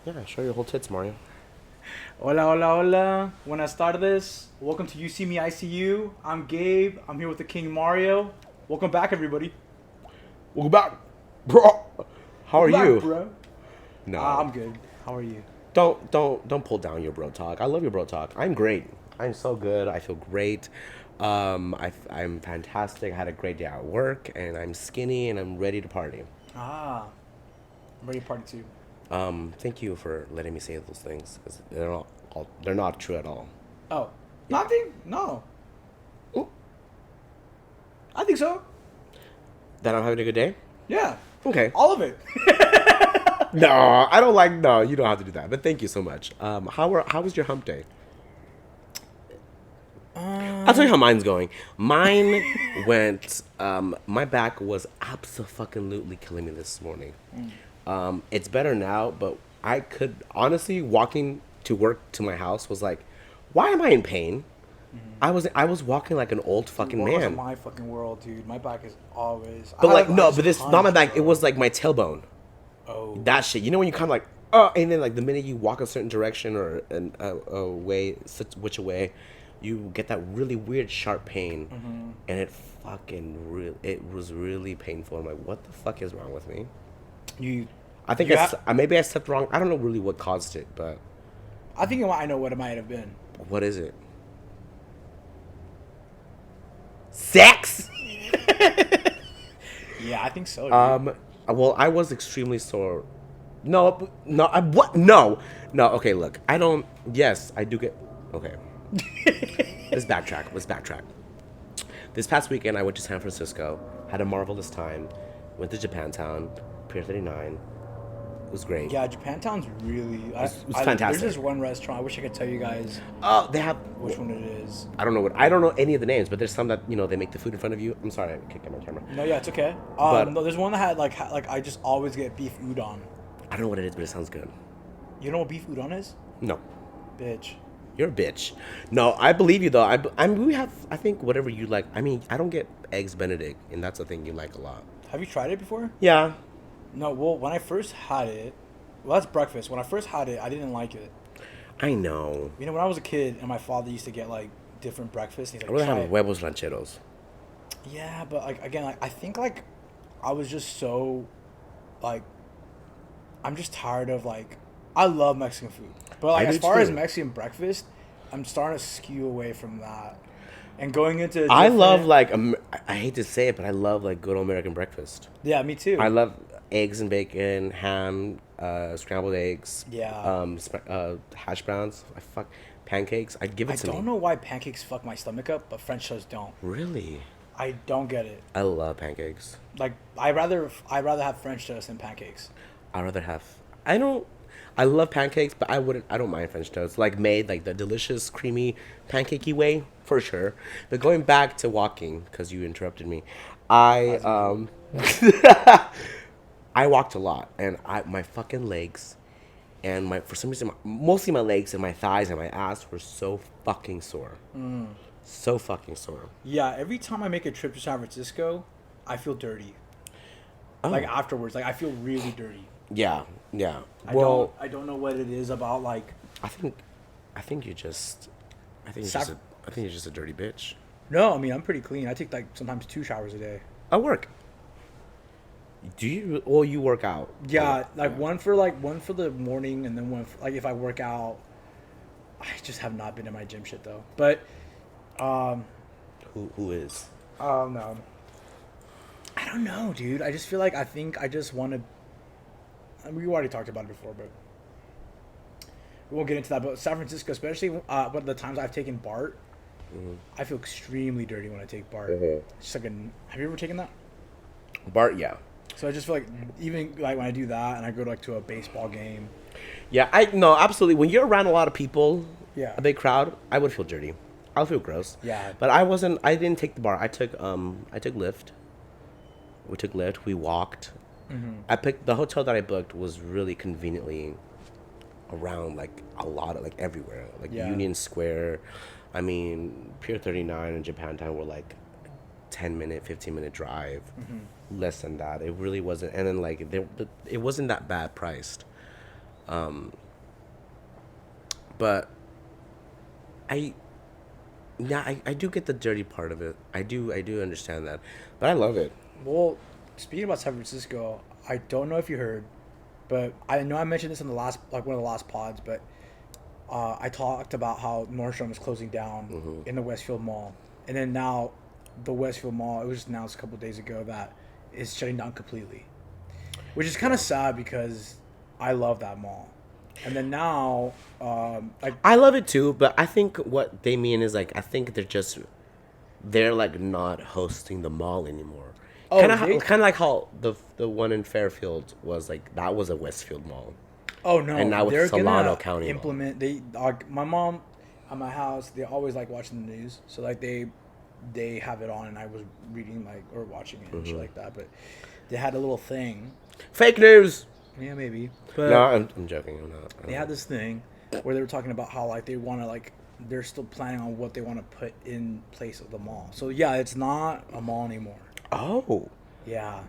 Yeah, show your whole tits, Mario. Hola, hola, hola. Buenas tardes. Welcome to You See Me, I See You. I'm Gabe. I'm here with the King Mario. Welcome back, everybody. Welcome back, bro. How are Welcome back, you? bro. No, I'm good. How are you? don't pull down your bro talk. I love your bro talk. I'm great. I'm so good. I feel great. I'm fantastic. I had a great day at work, and I'm skinny, and I'm ready to party. I'm ready to party too. Thank you for letting me say those things because they're not true at all. Oh, Yeah. nothing? No. Ooh, I think so. that I'm having a good day. Yeah. Okay. All of it. No, I don't like. No, you don't have to do that. But thank you so much. How was your hump day? I'll tell you how mine's going. Mine went. My back was absolutely killing me this morning. It's better now, but I could honestly walking to work to my house was like, why am I in pain? I was walking like an old Dude, fucking welcome to man. my fucking world, dude. My back is always. But like I no, just but this not my hunch, back. It bro. was like my tailbone. Oh. That shit. You know when you kind of like, oh, and then like the minute you walk a certain direction or a way, such which way, you get that really weird sharp pain, and it was really painful. I'm like, what the fuck is wrong with me? You. I think You ha- maybe I slept wrong. I don't know really what caused it, but I think I know what it might have been. what is it? Sex. Yeah, I think so, dude. Well, I was extremely sore. No, no, what? No, no. Okay, look, I don't. Yes, I do get. Okay, let's backtrack. Let's backtrack. This past weekend, I went to San Francisco. Had a marvelous time. Went to Japantown, Pier 39. It was great. Yeah, Japantown's really. It's fantastic. There's this one restaurant. I wish I could tell you guys Oh, they have. which one it is. I don't know what. I don't know any of the names, but there's some that they make the food in front of you. I'm sorry, I kicked out my camera. No, yeah, it's okay. But- No, there's one that had like I just always get beef udon. I don't know what it is, but it sounds good. You know what beef udon is? No, Bitch. you're a bitch. No, I believe you though. I mean, we have. I think whatever you like. I mean, I don't get eggs Benedict, and that's a thing you like a lot. Have you tried it before? Yeah, No. Well, when I first had it, well, that's breakfast. When I first had it, I didn't like it. I know. You know, when I was a kid, and my father used to get like different breakfasts. And I he's really like, have try it. huevos rancheros. Yeah, but like again, like I think like I was just so like I'm just tired of like I love Mexican food, but like I as do far as too. Mexican breakfast, I'm starting to skew away from that and going into I love different- like I hate to say it, but I love like good old American breakfast. yeah, me too. I love eggs and bacon, ham, scrambled eggs. Yeah. Hash browns. I fuck pancakes. I'd give it I to don't me. know why pancakes fuck my stomach up, but French toast don't. Really, I don't get it. I love pancakes. Like I rather have French toast than pancakes. I'd rather have. I don't. I love pancakes, but I wouldn't. I don't mind French toast. Like made like the delicious, creamy, pancakey way for sure. But going back to walking, because you interrupted me, I I walked a lot, and my fucking legs, and my for some reason mostly my legs and my thighs and my ass were so fucking sore. So fucking sore. Yeah, every time I make a trip to San Francisco, I feel dirty. Oh. Like afterwards, like I feel really dirty. Yeah, yeah. I don't know what it is about like I think, I think you just, I think you're just a dirty bitch. no, I mean I'm pretty clean. I take like sometimes 2 showers a day. At work. Do you? Well, you work out. Yeah, like one for the morning and then one for, like if I work out. I just have not been to my gym shit though. But Who is? no. I don't know, dude. I just feel like I think I just want to I mean, we already talked about it before, but we won't get into that. But San Francisco, especially but the times I've taken BART, I feel extremely dirty when I take BART. Mhm. It's just like have you ever taken that? Bart, yeah. So I just feel like even like when I do that and I go to like to a baseball game. Yeah, I no, absolutely. When you're around a lot of people, Yeah. a big crowd, I would feel dirty. I would feel gross. Yeah. But I wasn't. I didn't take the bar. I took Lyft. We took Lyft. We walked. I picked the hotel that I booked was really conveniently around like a lot of like everywhere, like Yeah. Union Square. I mean, Pier 39 and Japantown were like 10-minute, 15-minute drive, less than that. It really wasn't. And then like it wasn't that bad priced. But I, yeah, I do get the dirty part of it. I do understand that, but I love it. Well, speaking about San Francisco, I don't know if you heard, but I know I mentioned this in the last, like one of the last pods, but I talked about how Nordstrom is closing down in the Westfield Mall, and then now the Westfield Mall, it was just announced a couple of days ago that it's shutting down completely, which is kind of sad because I love that mall. And then now, I love it too, but I think what they mean is like I think they're like not hosting the mall anymore. Oh, Kind of like how the one in Fairfield was like that was a Westfield Mall. oh no, And now with they're Solano gonna County Mall. implement. My mom at my house, they always like watching the news, so like they have it on, and I was reading like or watching it and shit like that. But they had a little thing. Fake news. Yeah, maybe. But No, I'm joking. I'm not. they had this thing where they were talking about how like they want to like they're still planning on what they want to put in place of the mall. So yeah, it's not a mall anymore. Oh, Yeah,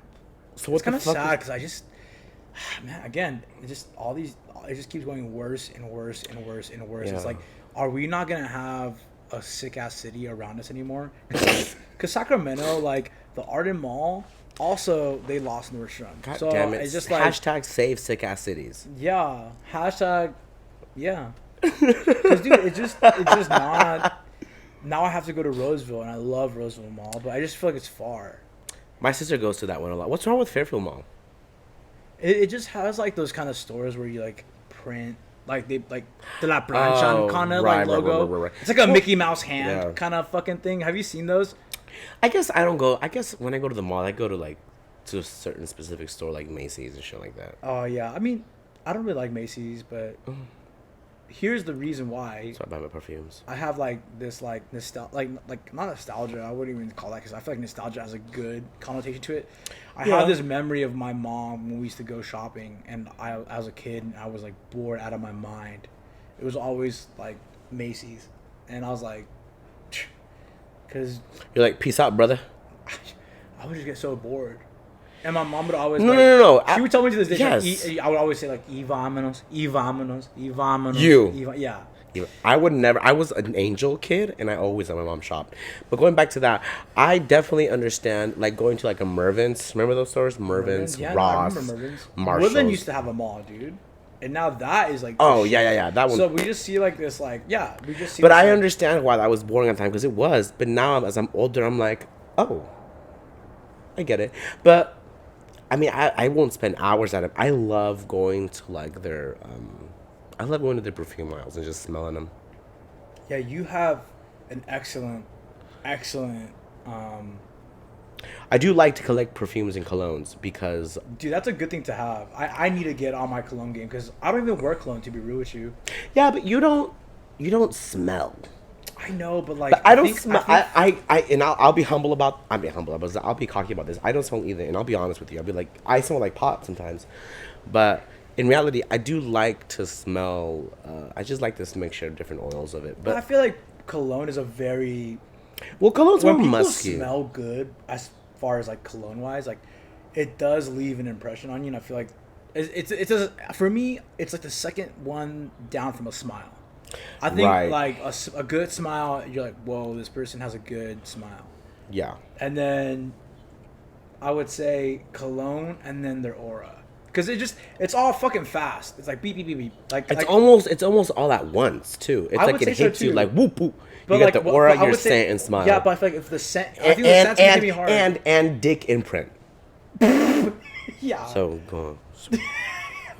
so what it's kind the of fuck? sad because I just man again it just keeps going worse and worse and worse and worse. It's Yeah. like, are we not gonna have a sick ass city around us anymore? Because Sacramento, like the Arden Mall, also they lost Nordstrom. God So damn it! it's just like hashtag save sick ass cities. yeah, hashtag yeah. Because dude, it's just not. Now I have to go to Roseville, and I love Roseville Mall, but I just feel like it's far. My sister goes to that one a lot. What's wrong with Fairfield Mall? It just has like those kind of stores where you like print like they like De La Plancha kind of like logo. right. It's like a Mickey Mouse hand Yeah. kind of fucking thing. Have you seen those? I guess I don't go. I guess when I go to the mall, I go to like to a certain specific store like Macy's and shit like that. Oh yeah, I mean, I don't really like Macy's, but here's the reason why. So I buy my perfumes. I have like this like like not nostalgia. I wouldn't even call that because I feel like nostalgia has a good connotation to it. I Yeah. have this memory of my mom when we used to go shopping, and I as a kid, and I was like bored out of my mind. It was always like Macy's, and I was like, because You're like, peace out, brother. I would just get so bored. And my mom would always No, like, no. She would tell me to this day. Yes. Like, I would always say like, "Vámonos, vámonos, vámonos." You. Yeah. I would never. I was an angel kid, and I always let my mom shop. But going back to that, I definitely understand like going to like a Mervyn's. Remember those stores? Mervyn's, Yeah, Ross, no, I remember Mervyn's. Marshalls. Woodland used to have a mall, dude, and now that is like. Oh the yeah, shit. yeah, yeah. That one. So we just see like this, like we just see. But this, I like- understand why that was boring at the time because it was. But now, as I'm older, I'm like, oh, I get it. But I mean, I won't spend hours at it. I love going to like their, I love going to their perfume aisles and just smelling them. Yeah, you have an excellent. I do like to collect perfumes and colognes because, Dude, that's a good thing to have. I need to get on my cologne game because I don't even wear cologne, to be real with you. yeah, but you don't smell. I know, but like But I don't think- smell. think- And I'll be humble about. I'll be humble about this. I'll be cocky about this. I don't smell either, and I'll be honest with you. I'll be like, I smell like pot sometimes, but in reality, I do like to smell. I just like this mixture of different oils of it. I But feel like cologne is a very well, colognes when are people musky. smell good as far as like cologne wise, like it does leave an impression on you, and I feel like for me it's like the second one down from a smile. I think Right. like a good smile, you're like, whoa, this person has a good smile, Yeah, and then I would say cologne, and then their aura, because it's all fucking fast. It's like beep beep beep beep. it's almost all at once too. It's I like would it say so, hits you too. like whoop whoop. But You like, get the but aura, I your would say- scent, and smile. Yeah, but I feel like if the scent, I think the scent's gonna be hard. and dick imprint. yeah. So go on. What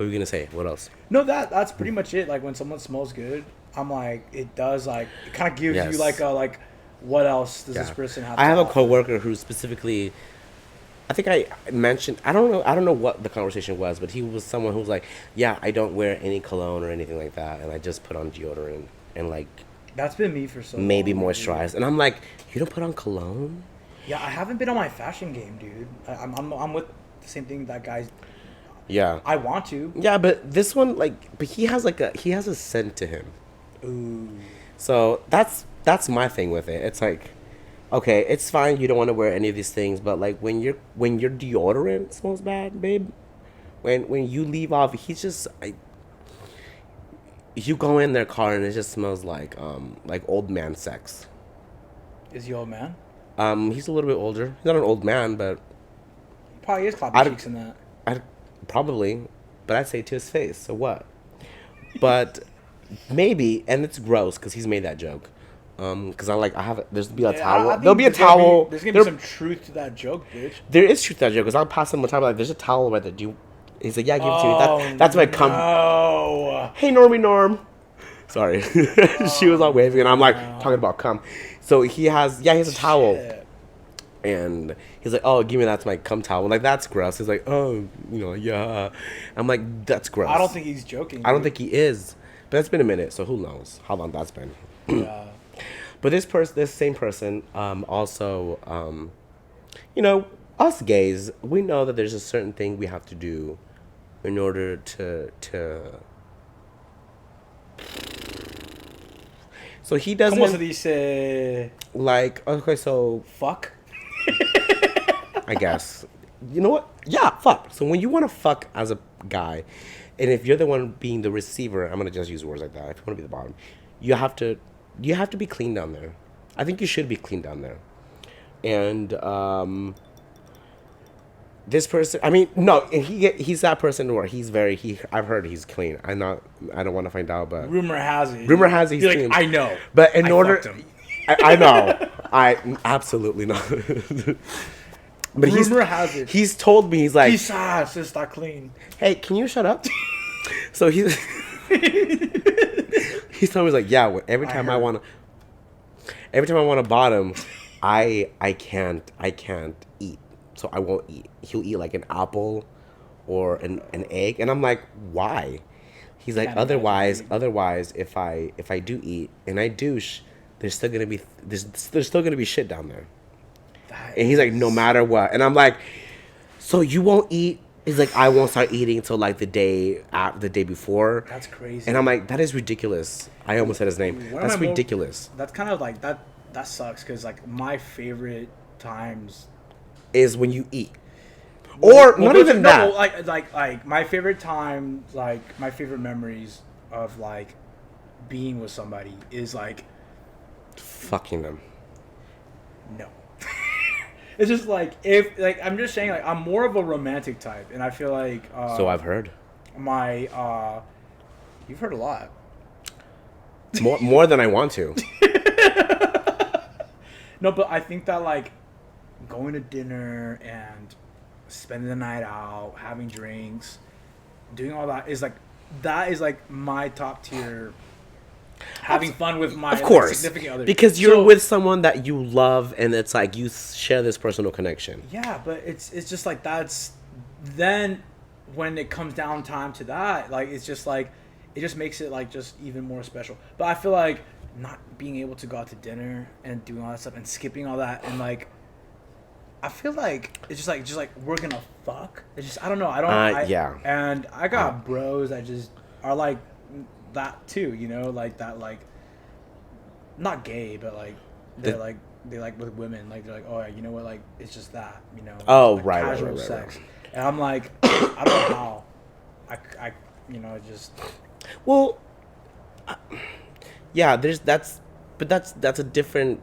were you gonna say? What else? No, that's pretty much it. Like when someone smells good, I'm like, it does like it kind of gives Yes. you like what else does this Yeah. person have? I have to a offer? coworker who specifically, I think I mentioned, I don't know what the conversation was, but he was someone who was like, yeah, I don't wear any cologne or anything like that, and I just put on deodorant and like That's been me for so maybe long, dude. moisturize. And I'm like, you don't put on cologne? Yeah, I haven't been on my fashion game, dude. I'm with the same thing that guys. Yeah. I want to. Yeah, but this one but he has a scent to him. Ooh. So that's my thing with it. It's like, okay, it's fine. You don't want to wear any of these things, but like when your deodorant smells bad, babe, when you leave off, you go in their car and it just smells like old man sex. Is he old man? He's a little bit older. He's not an old man, but Probably is clapping cheeks in that. I probably, but I'd say to his face. So what? But maybe, and it's gross because he's made that joke. Because there's be a towel. There'll be a towel. There's gonna be some truth to that joke, bitch. There is truth to that joke because I'll pass him one time like, there's a towel right there. He's like, yeah, give it to me. That's my cum. Oh. Hey, Norm. Sorry, she was all waving, and I'm like talking about cum. So he has a towel. Shit. And he's like, oh, give me that's my cum towel. I'm like, that's gross. He's like, oh, yeah. I'm like, that's gross. I don't think he's joking. I don't think he is. But it's been a minute, so who knows how long that's been. Yeah. But this same person, also, us gays, we know that there's a certain thing we have to do in order to. So he doesn't. ¿Cómo se dice? Like, okay, so. Fuck. I guess. You know what? Yeah, fuck. So when you want to fuck as a guy, and if you're the one being the receiver, I'm gonna just use words like that. If you want to be the bottom, you have to be clean down there. I think you should be clean down there. And this person, I mean, no, and he's that person where I've heard he's clean. I don't want to find out, but Rumor has it. He's You're clean. like, I know. But in order, fucked him. I know. I absolutely not. But Rumor has it. He's told me, he's like, Quizás está clean. hey, can you shut up? So he's told me, he's like, yeah, every time I want to bottom, I can't eat. So I won't eat. He'll eat like an apple or an egg, and I'm like, why? He's like, otherwise, if I do eat and I douche, there's still gonna be shit down there. And he's like, no matter what. And I'm like, so you won't eat? He's like, I won't start eating until like the day before. That's crazy. And I'm like, that is ridiculous. I almost said his name. That's ridiculous. That's kind of like that sucks because like my favorite times is when you eat. Or not even that. Like my favorite time, like my favorite memories of like being with somebody is like fucking them. No. It's just like I'm just saying like I'm more of a romantic type, and I feel like so I've heard. You've heard a lot. More than I want to. No, but I think that like going to dinner and spending the night out, having drinks, doing all that is like my top tier. Having fun with my significant other. Because you're with someone that you love, and it's like you share this personal connection. Yeah, but it's just like that's then when it comes down time to that, like it's just like it just makes it like just even more special. But I feel like not being able to go out to dinner and doing all that stuff and skipping all that and like I feel like it's just like we're gonna fuck. It's just I don't know. Yeah. And I got bros that just are like that too, like that, like not gay, but like they like with women, like they're like, oh, you know what, like it's just that, Oh, like right, casual right. sex, and I'm like, I don't know how, I just. Well, yeah, that's a different,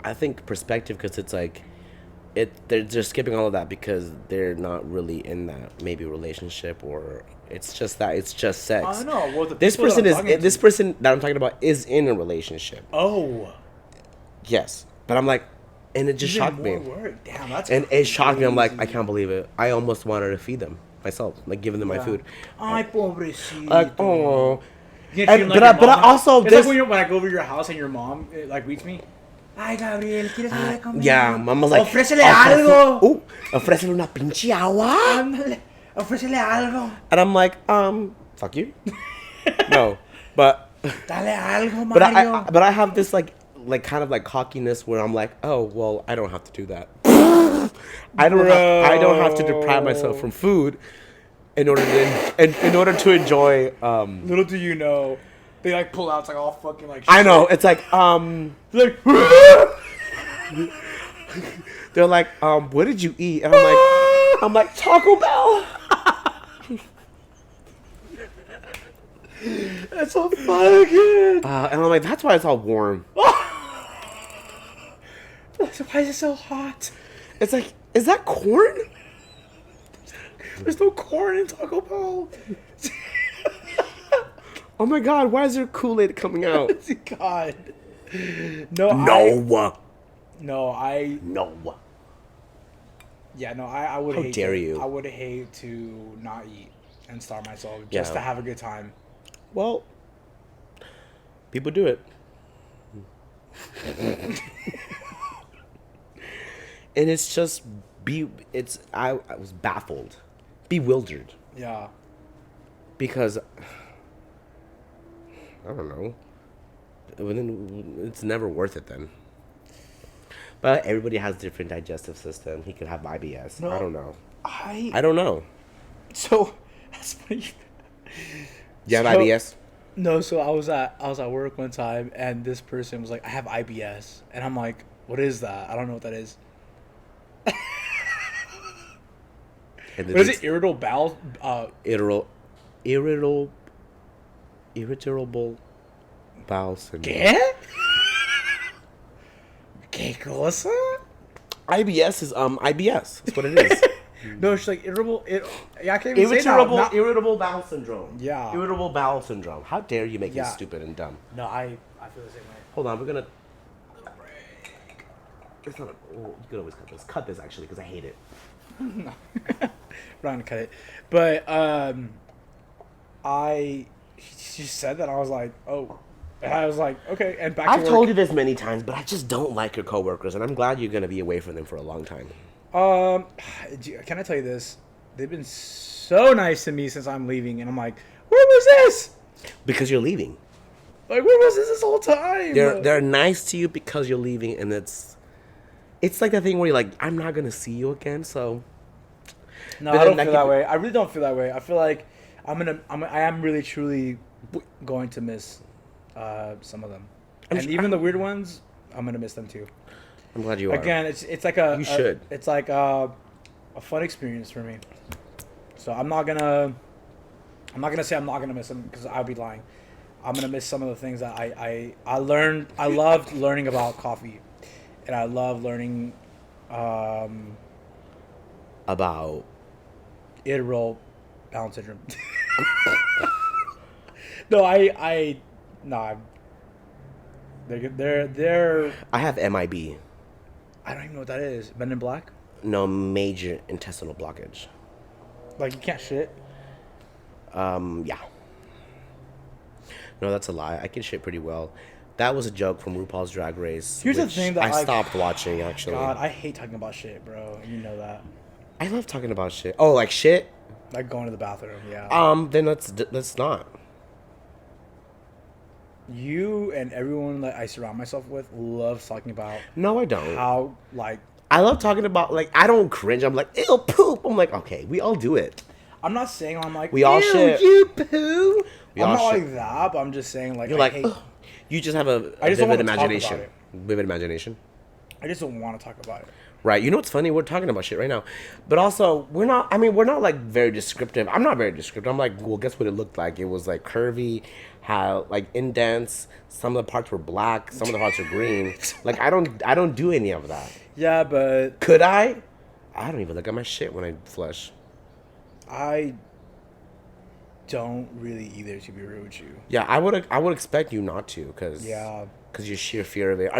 I think, perspective because it's like, they're just skipping all of that because they're not really in that maybe relationship or. It's just sex. I don't know. Well, this person that I'm talking about is in a relationship. Oh. Yes, but I'm like, and it just shocked me. Damn, that's and crazy. It shocked me. I'm like, I can't believe it. I almost wanted to feed them myself, like giving them my food. Ay, pobrecito. Like, oh. But I also it's this. Like when I go over to your house and your mom like greets me. Ay, Gabriel, ¿quieres ir a comer? Yeah, mama's like, ofrécele algo. Ofrécele una pinche agua. Ándale. Ofrécele algo. And I'm like, fuck you. No, but. Dale algo, Mario. But I have this like kind of like cockiness where I'm like, oh well, I don't have to do that. I don't have to deprive myself from food in order to enjoy. Little do you know, they like pull out, it's like all fucking like. Shit. I know it's like like. They're like, what did you eat? And I'm like Taco Bell. That's so fucking. And I'm like, that's why it's all warm. Why is it so hot? It's like, is that corn? There's no corn in Taco Bell. Oh my god, why is there Kool-Aid coming out? God. No. Yeah, no, I would How hate dare to, you. I would hate to not eat and starve myself Yeah. just to have a good time. Well, people do it. And it's just I was baffled, bewildered, Yeah. because I don't know. It's never worth it then. But everybody has different digestive system. He could have IBS. No, I don't know. I don't know. So that's funny. You have So- IBS? No, so I was at work one time and this person was like, I have IBS, and I'm like, what is that? I don't know what that is. And What is it? Irritable bowel. Irritable bowel syndrome. ¿Qué? ¿Qué cosa? IBS is IBS. That's what it is. No, she's like irritable. Yeah, I can't even say that. Irritable bowel syndrome. Yeah. Irritable bowel syndrome. How dare you make Yeah. me stupid and dumb? No, I feel the same way. Hold on, we're gonna. It's not. You could always cut this. Cut this actually, because I hate it. No. We're not gonna cut it. But she said that, I was like, oh. And I was like, okay, and back to I've work. told you this many times, but I just don't like your coworkers, and I'm glad you're gonna be away from them for a long time. Can I tell you this? They've been so nice to me since I'm leaving, and I'm like, where was this? Because you're leaving. Like, where was this whole time? They're nice to you because you're leaving, and it's like that thing where you're like, I'm not gonna see you again, so. No, But I then don't feel that way. I really don't feel that way. I feel like I am really truly going to miss some of them, and even the weird ones, I'm gonna miss them too. I'm glad you are. Again, it's like a You should. It's like a fun experience for me. So I'm not gonna say I'm not gonna miss them, because I'd be lying. I'm gonna miss some of the things that I learned. I loved learning about coffee, and I love learning About. irritable bowel syndrome. No, they're. I have MIB. I don't even know what that is. Men in Black. No, major intestinal blockage. Like, you can't shit. Yeah. No, that's a lie. I can shit pretty well. That was a joke from RuPaul's Drag Race. Here's the which thing that I stopped watching, actually. God, I hate talking about shit, bro. You know that. I love talking about shit. Oh, like shit? Like going to the bathroom, yeah. Then let's not. You and everyone that I surround myself with loves talking about No, I don't. how, like, I love talking about, like, I don't cringe. I'm like, ew, poop. I'm like, okay, we all do it. I'm not saying I'm like, We all ew, shit. you poo. We I'm all not shit. like that, but I'm just saying, like, You're I like, hate, ugh. You just have a I just don't vivid wanna talk imagination. about it. Vivid imagination. I just don't want to talk about it. Right. You know what's funny? We're talking about shit right now. But also, we're not like very descriptive. I'm not very descriptive. I'm like, well, guess what it looked like? It was like curvy, how like indents. Some of the parts were black. Some of the parts were green. Like, I don't do any of that. Yeah, but Could I? I don't even look at my shit when I flush. I don't really either, to be real with you. Yeah, I would expect you not to, cause your sheer fear of it.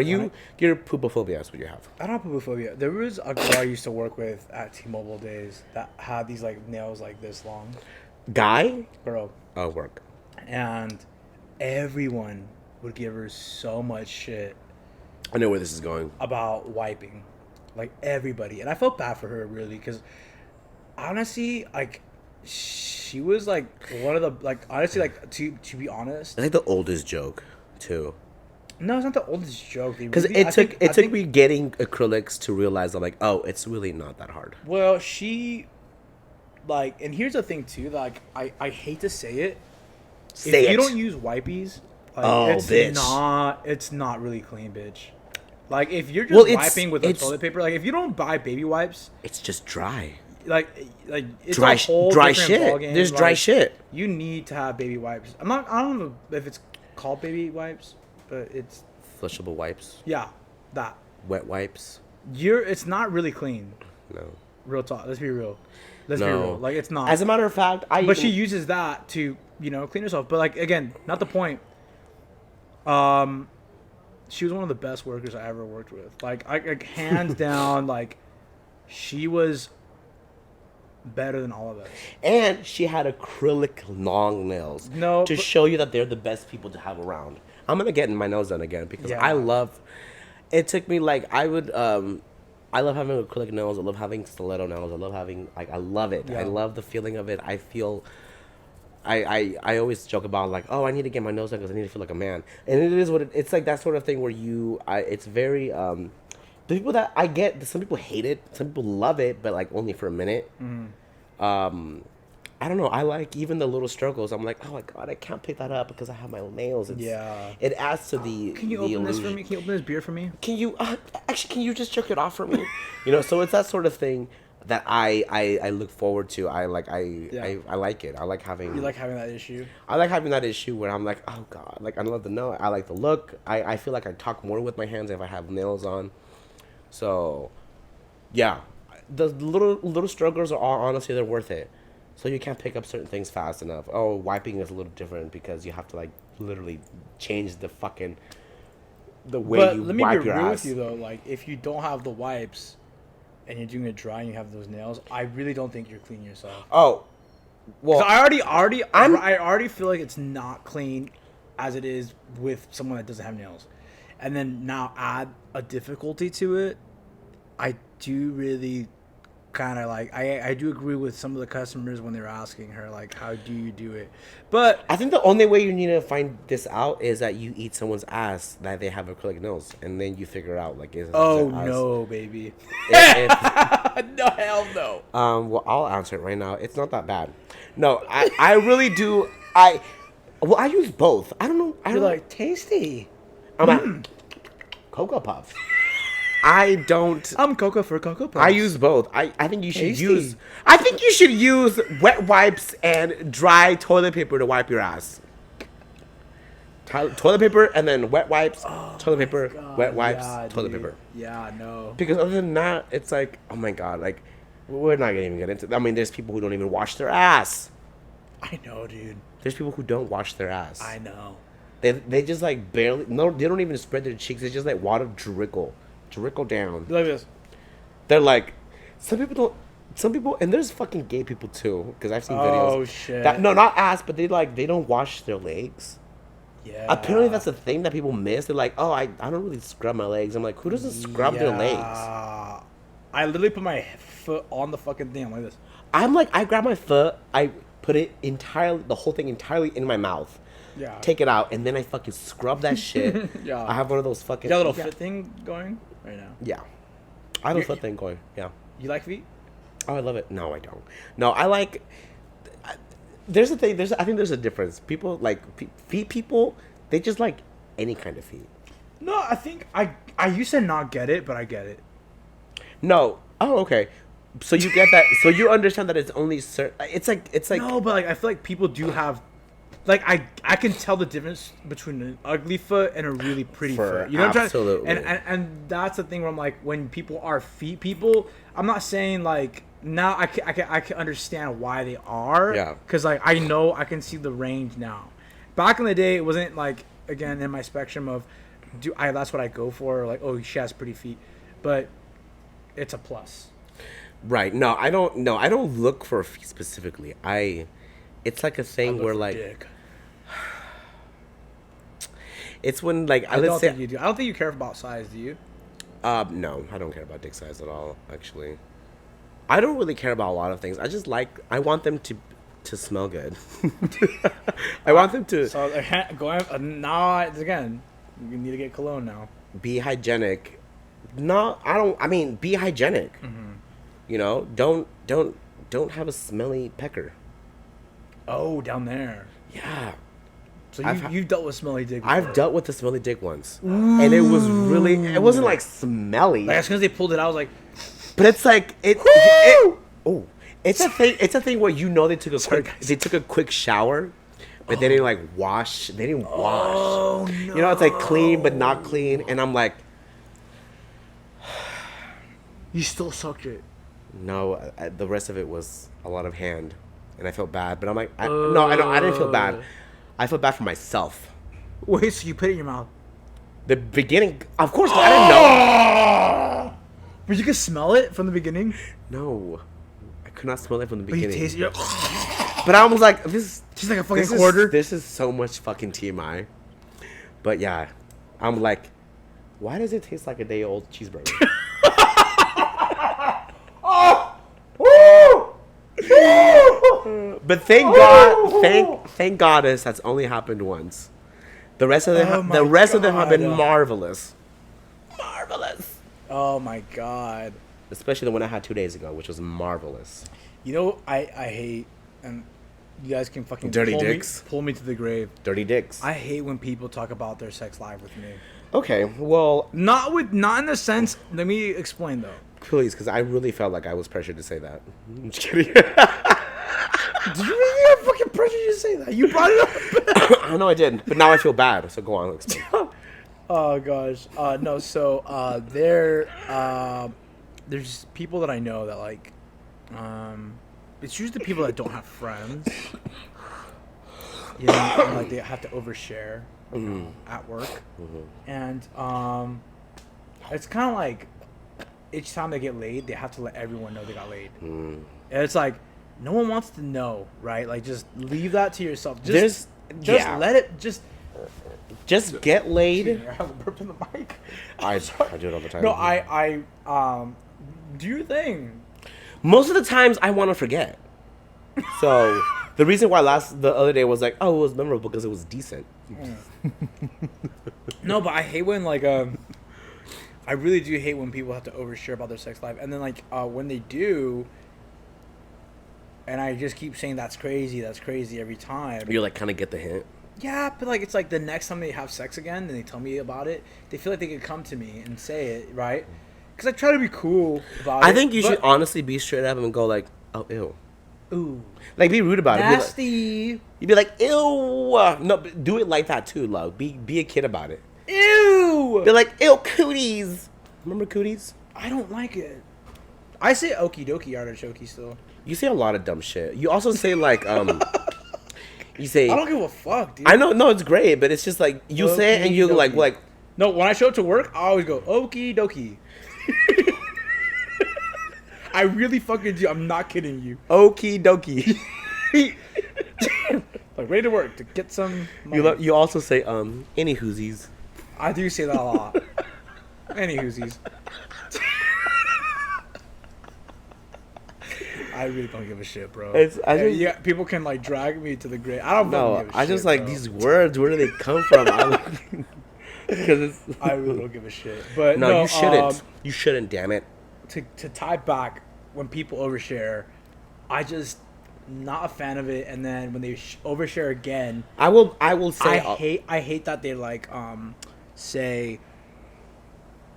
You're poopophobia? That's what you have. I don't have poopophobia. There was a girl I used to work with at T-Mobile days that had these like nails like this long. Guy? Girl. Oh, work. And everyone would give her so much shit I know where this is going. about wiping. Like, everybody. And I felt bad for her, really, because honestly, like, she was like one of the, like, honestly, like, to be honest. It's like the oldest joke, too. No, it's not the oldest joke. Because it took me getting acrylics to realize I'm like, oh, it's really not that hard. Well, she, like, and here's the thing too. Like, I hate to say it. If you don't use wipies, like, it's not really clean, bitch. Like, if you're just wiping with a toilet paper, like, if you don't buy baby wipes, it's just dry. like it's Dry, a whole dry different shit. ballgame. There's dry shit. You need to have baby wipes. I don't know if it's called baby wipes, but it's Flushable wipes, yeah, that. wet wipes. It's not really clean. No. Real talk. Let's be real. Let's be No. real. Like it's not. As a matter of fact, But she uses that to, clean herself. But like again, not the point. She was one of the best workers I ever worked with. Like hands down, like she was better than all of us. And she had acrylic long nails. No, to but- show you that they're the best people to have around. I'm gonna get my nails done again because Yeah. I love. It took me like I would. I love having acrylic nails. I love having stiletto nails. I love having I love it. Yeah. I love the feeling of it. I feel. I always joke about like, oh, I need to get my nose done because I need to feel like a man. And it is what it's like, that sort of thing where it's very the people that I get, some people hate it, some people love it, but like only for a minute. I don't know. I like even the little struggles. I'm like, oh my god, I can't pick that up because I have my nails. Yeah. It adds to the. Can you the open this for illusion. me? Can you open this beer for me? Can you actually? Can you just jerk it off for me? So it's that sort of thing that I look forward to. I like it. I like having. You like having that issue? I like having that issue where I'm like, oh god, like I love the nail. I like the look. I feel like I talk more with my hands if I have nails on. So, yeah, the little struggles are all, honestly, they're worth it. So you can't pick up certain things fast enough. Oh, wiping is a little different because you have to like literally change the way But you let me wipe be your real ass. with you though. Like if you don't have the wipes, and you're doing it dry, and you have those nails, I really don't think you're cleaning yourself. Oh, well, 'Cause I already feel like it's not clean as it is with someone that doesn't have nails, and then now add a difficulty to it. I do really kind of like I do agree with some of the customers when they're asking her like, how do you do it? But I think the only way you need to find this out is that you eat someone's ass that they have acrylic nails, and then you figure out like, is it oh their ass? no, baby, If- no, hell no. well, I'll answer it right now. It's not that bad. No, I really do. Well, I use both. I don't know. You're like tasty. I'm like Cocoa Puffs. I don't. I'm Cocoa for Cocoa Puffs. I use both. I think you should Tasty. use. I think you should use wet wipes and dry toilet paper to wipe your ass. Toilet paper and then wet wipes, toilet paper, wet wipes, toilet paper. Yeah, no. Because other than that, it's like, oh my god, like we're not gonna even get into. I mean, there's people who don't even wash their ass. I know, dude. There's people who don't wash their ass. I know. They just like barely. No, they don't even spread their cheeks. They just like water trickle down. Like this. They're like, some people, and there's fucking gay people too, because I've seen videos. Oh shit. No, not ass, but they don't wash their legs. Yeah. Apparently that's a thing that people miss. They're like, oh, I don't really scrub my legs. I'm like, who doesn't scrub their legs? I literally put my foot on the fucking thing. I'm like this. I'm like, I grab my foot, I put it entirely, the whole thing entirely in my mouth. Yeah. Take it out, and then I fucking scrub that shit. Yeah. I have one of those fucking. You got a little fit thing going right now. Yeah. I have a foot thing going. Yeah. You like feet? Oh, I love it. No, I don't. No, I like. There's a thing. I think there's a difference. People like feet. People, they just like any kind of feet. No, I think I used to not get it, but I get it. No. Oh, okay. So you get that. So you understand that it's only certain. It's like. No, but like I feel like people do have. Like I can tell the difference between an ugly foot and a really pretty foot. You know what I'm trying? And that's the thing where I'm like, when people are feet people, I'm not saying like now I can understand why they are. Yeah. Because like I know I can see the range now. Back in the day, it wasn't like, again, in my spectrum of that's what I go for, or like, oh, she has pretty feet, but it's a plus. Right. No, I don't. No, I don't look for feet specifically. It's like a thing where like. Dick. It's when like I don't think you do. I don't think you care about size, do you? No, I don't care about dick size at all. Actually, I don't really care about a lot of things. I want them to smell good. I want them to So going now again, you need to get cologne now. be hygienic. No, I don't. I mean, be hygienic. Mm-hmm. Don't have a smelly pecker. Oh, down there. Yeah. So you've dealt with smelly dick before. I've dealt with the smelly dick once, and it was really. It wasn't like smelly, Like as soon as they pulled it out, I was like, but it's like it. Oh, it's a thing. It's a thing where you know they took a Sorry, quick. guys. They took a quick shower, but they didn't like wash. They didn't wash. Oh, no. You know, it's like clean but not clean, and I'm like, You still sucked it. no. The rest of it was a lot of hand, and I felt bad. But I'm like, no, I don't. I didn't feel bad. I felt bad for myself. Wait, so you put it in your mouth? The beginning, of course, I didn't know. But you could smell it from the beginning? No, I could not smell it from the But you beginning. taste it? But I was like, this Tastes like a fucking this quarter? This is so much fucking TMI. But yeah, I'm like, why does it taste like a day-old cheeseburger? But thank God, thank goddess that's only happened once. The rest of them, have been God. marvelous, marvelous. Oh my god. Especially the one I had 2 days ago, which was marvelous. You know, I hate, and you guys can fucking Dirty pull dicks? pull me to the grave. Dirty dicks. I hate when people talk about their sex life with me. Okay, well, Not in the sense. Let me explain though. please, because I really felt like I was pressured to say that. I'm just kidding. Did you really have fucking pressure to say that? You brought it up. I know I did, but now I feel bad. So go on, explain. Oh gosh. No. So there's people that I know that like, it's usually the people that don't have friends. You know, and, like they have to overshare at work, and it's kind of like each time they get laid, they have to let everyone know they got laid. And it's like no one wants to know, right? Like just leave that to yourself. Just let it Just get laid. I have a burp in the mic. I do it all the time. No, I do your thing. Most of the times I want to forget. So the reason why the other day was like, oh, it was memorable because it was decent. No, but I hate when like I really do hate when people have to overshare about their sex life, and then like when they do, and I just keep saying that's crazy every time. You like kind of get the hint. Yeah, but like it's like the next time they have sex again and they tell me about it, they feel like they could come to me and say it, right? Because I try to be cool about it. I think you should honestly be straight up and go like, oh, ew. Ooh. Like, be rude about it. Nasty. You'd be like, ew. No, but do it like that too, love. Be a kid about it. Ew. Be like, ew, cooties. Remember cooties? I don't like it. I say okie dokie artichoke still. You say a lot of dumb shit. You also say like, you say. I don't give a fuck, dude. I know, no, it's great, but it's just like you say it and you like. No, when I show up to work, I always go okie dokie. I really fucking do. I'm not kidding you. Okie dokie. Like ready to work to get some money. You also say any whoosies. I do say that a lot. Any whoosies. I really don't give a shit, bro. People can like drag me to the grave. I don't No, give a I shit, just like bro. these words. Where do they come from? Because I really don't give a shit. But no, you shouldn't. You shouldn't. Damn it. To tie back when people overshare, I just not a fan of it. And then when they overshare again, I will say I hate that they like say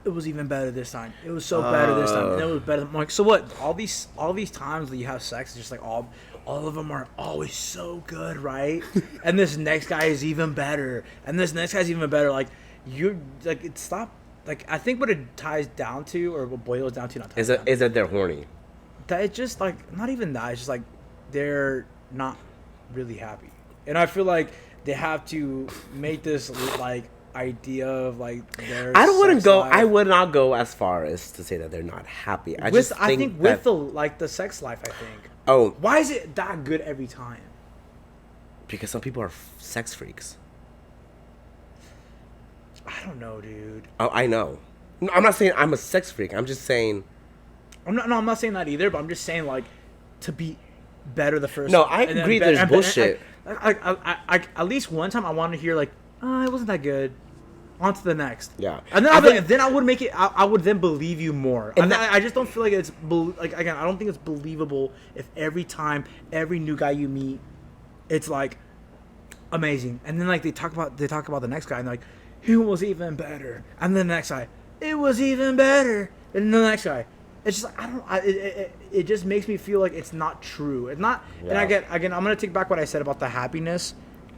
it was even better this time. It was so better this time. And it was better. I'm like, so what? All these times that you have sex, it's just like all of them are always so good, right? And this next guy is even better, and this next guy's even better. Like you like it stop. Like I think what it ties down to, or what boils down to, not ties down, is that they're horny. that it's just like not even that. It's just like they're not really happy, and I feel like they have to make this like idea of like their. I would not go as far as to say that they're not happy. I think with the sex life, I think. Oh, Why is it that good every time? because some people are sex freaks. I don't know, dude. Oh, I know. No, I'm not saying I'm a sex freak. I'm just saying. I'm not saying that either, but I'm just saying like to be better the first. No, I and then agree. be- There's and- bullshit. I at least one time I wanted to hear like, it wasn't that good. On to the next. Yeah. And then I would make it. I would then believe you more. And I just don't feel like it's like again. I don't think it's believable if every time every new guy you meet, it's like amazing, and then like they talk about the next guy and they're like, he was even better, and then the next guy, it was even better, and then the next guy, it's just I don't. It just makes me feel like it's not true. It's not. And Yeah. again, I'm gonna take back what I said about the happiness.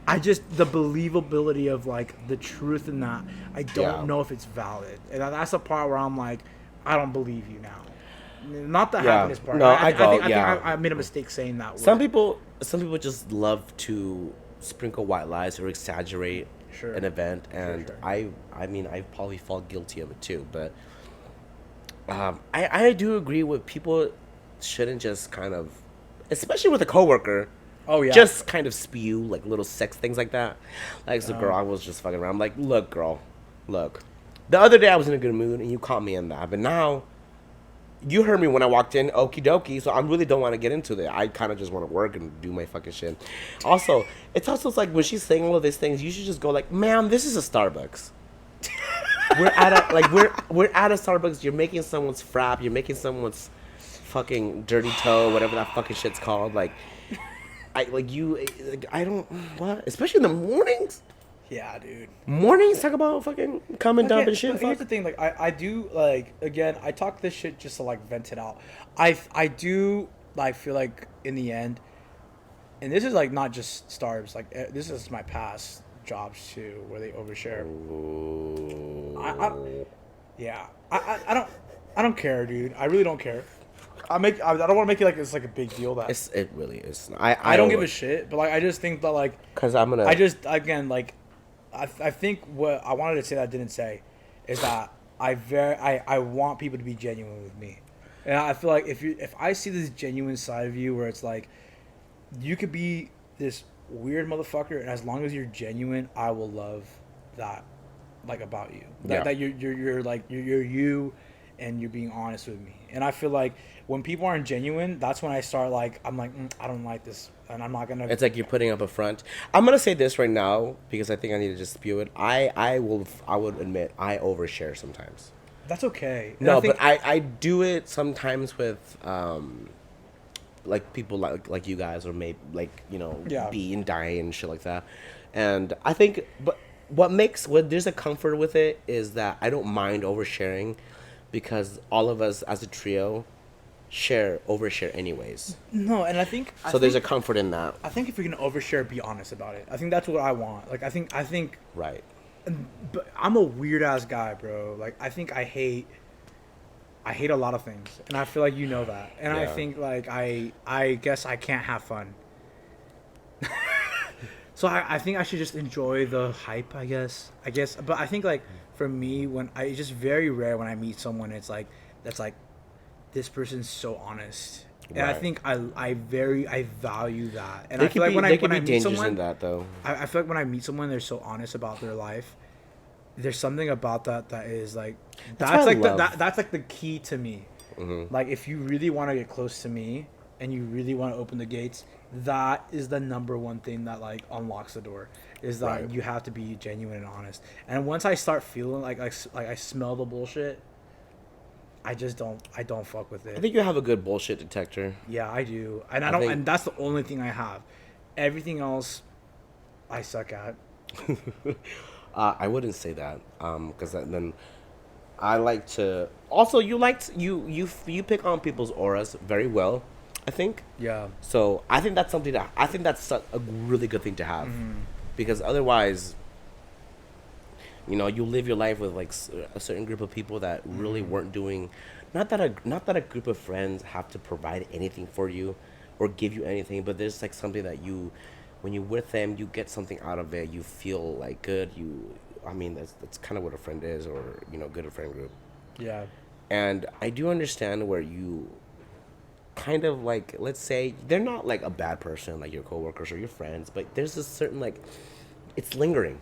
I just the believability of like the truth in that. I don't Yeah. know if it's valid, and that's the part where I'm like, I don't believe you now. Not the Yeah. happiness part. No, I think yeah. I made a mistake saying that word. Some people just love to sprinkle white lies or exaggerate Sure. an event, and sure. I mean, I probably fall guilty of it too. But I do agree with people shouldn't just kind of, especially with a coworker. Oh yeah. Just kind of spew like little sex things like that. Like, so girl, I was just fucking around. I'm like, look, girl, look. The other day I was in a good mood and you caught me in that, but now you heard me when I walked in, okie dokie. So I really don't want to get into it. I kind of just want to work and do my fucking shit. Also, it's like when she's saying all of these things, you should just go like, ma'am, this is a Starbucks. We're at a Starbucks. You're making someone's frap. You're making someone's fucking dirty toe, whatever that fucking shit's called. Like, I don't what, especially in the mornings. Yeah, dude. Mornings talk about fucking coming down and shit. But here's the thing, like I do like again, I talk this shit just to like vent it out. I do like feel like in the end, and this is like not just Starbs, like this is my past jobs too, where they overshare. Yeah, I don't care, dude. I really don't care. I don't want to make it like it's like a big deal that It really is. I don't give a shit, but like I just think that like because I'm gonna. I just again like I think what I wanted to say that I didn't say is that I want people to be genuine with me, and I feel like if I see this genuine side of you where it's like you could be this weird motherfucker, and as long as you're genuine, I will love that like about you. That you're like you're you, and you're being honest with me. And I feel like when people aren't genuine, that's when I start like I'm like I don't like this, and I'm not gonna. It's like you're putting up a front. I'm gonna say this right now because I think I need to just spew it. I would admit I overshare sometimes. That's okay. And No, I think, but I do it sometimes with like people like you guys, or maybe like Yeah. B and Die and shit like that. And I think, but what there's a comfort with it is that I don't mind oversharing, because all of us as a trio overshare anyways. no, and I think So there's a comfort in that. I think if you're gonna overshare, be honest about it. I think that's what I want. Like I think, Right. but I'm a weird ass guy, bro. Like I think I hate a lot of things, and I feel like you know that. And I Yeah. think like I guess I can't have fun. So I think I should just enjoy the hype. I guess. But I think like for me, it's just very rare when I meet someone, it's like that's like this person's so honest. And I Right. think I value that. And They I feel could like be, when they I could be meet dangers someone, in that though. I feel like when I meet someone, they're so honest about their life. There's something about that is like That's what I like love. that's like the key to me. Mm-hmm. Like if you really want to get close to me and you really want to open the gates, that is the number one thing that like unlocks the door. Is that Right. you have to be genuine and honest. And once I start feeling like I smell the bullshit, I don't fuck with it. I think you have a good bullshit detector. Yeah, I do, and I think- and that's the only thing I have. Everything else, I suck at. I wouldn't say that, because then I like to. Also, you pick on people's auras very well, I think. Yeah. So I think that's something that I think that's a really good thing to have, because otherwise, you live your life with like a certain group of people that really weren't doing. Not that a group of friends have to provide anything for you, or give you anything, but there's like something that when you're with them, you get something out of it. You feel like good. That's kind of what a friend is, or good friend group. Yeah. And I do understand where you kind of like, let's say they're not like a bad person, like your coworkers or your friends, but there's a certain like, it's lingering.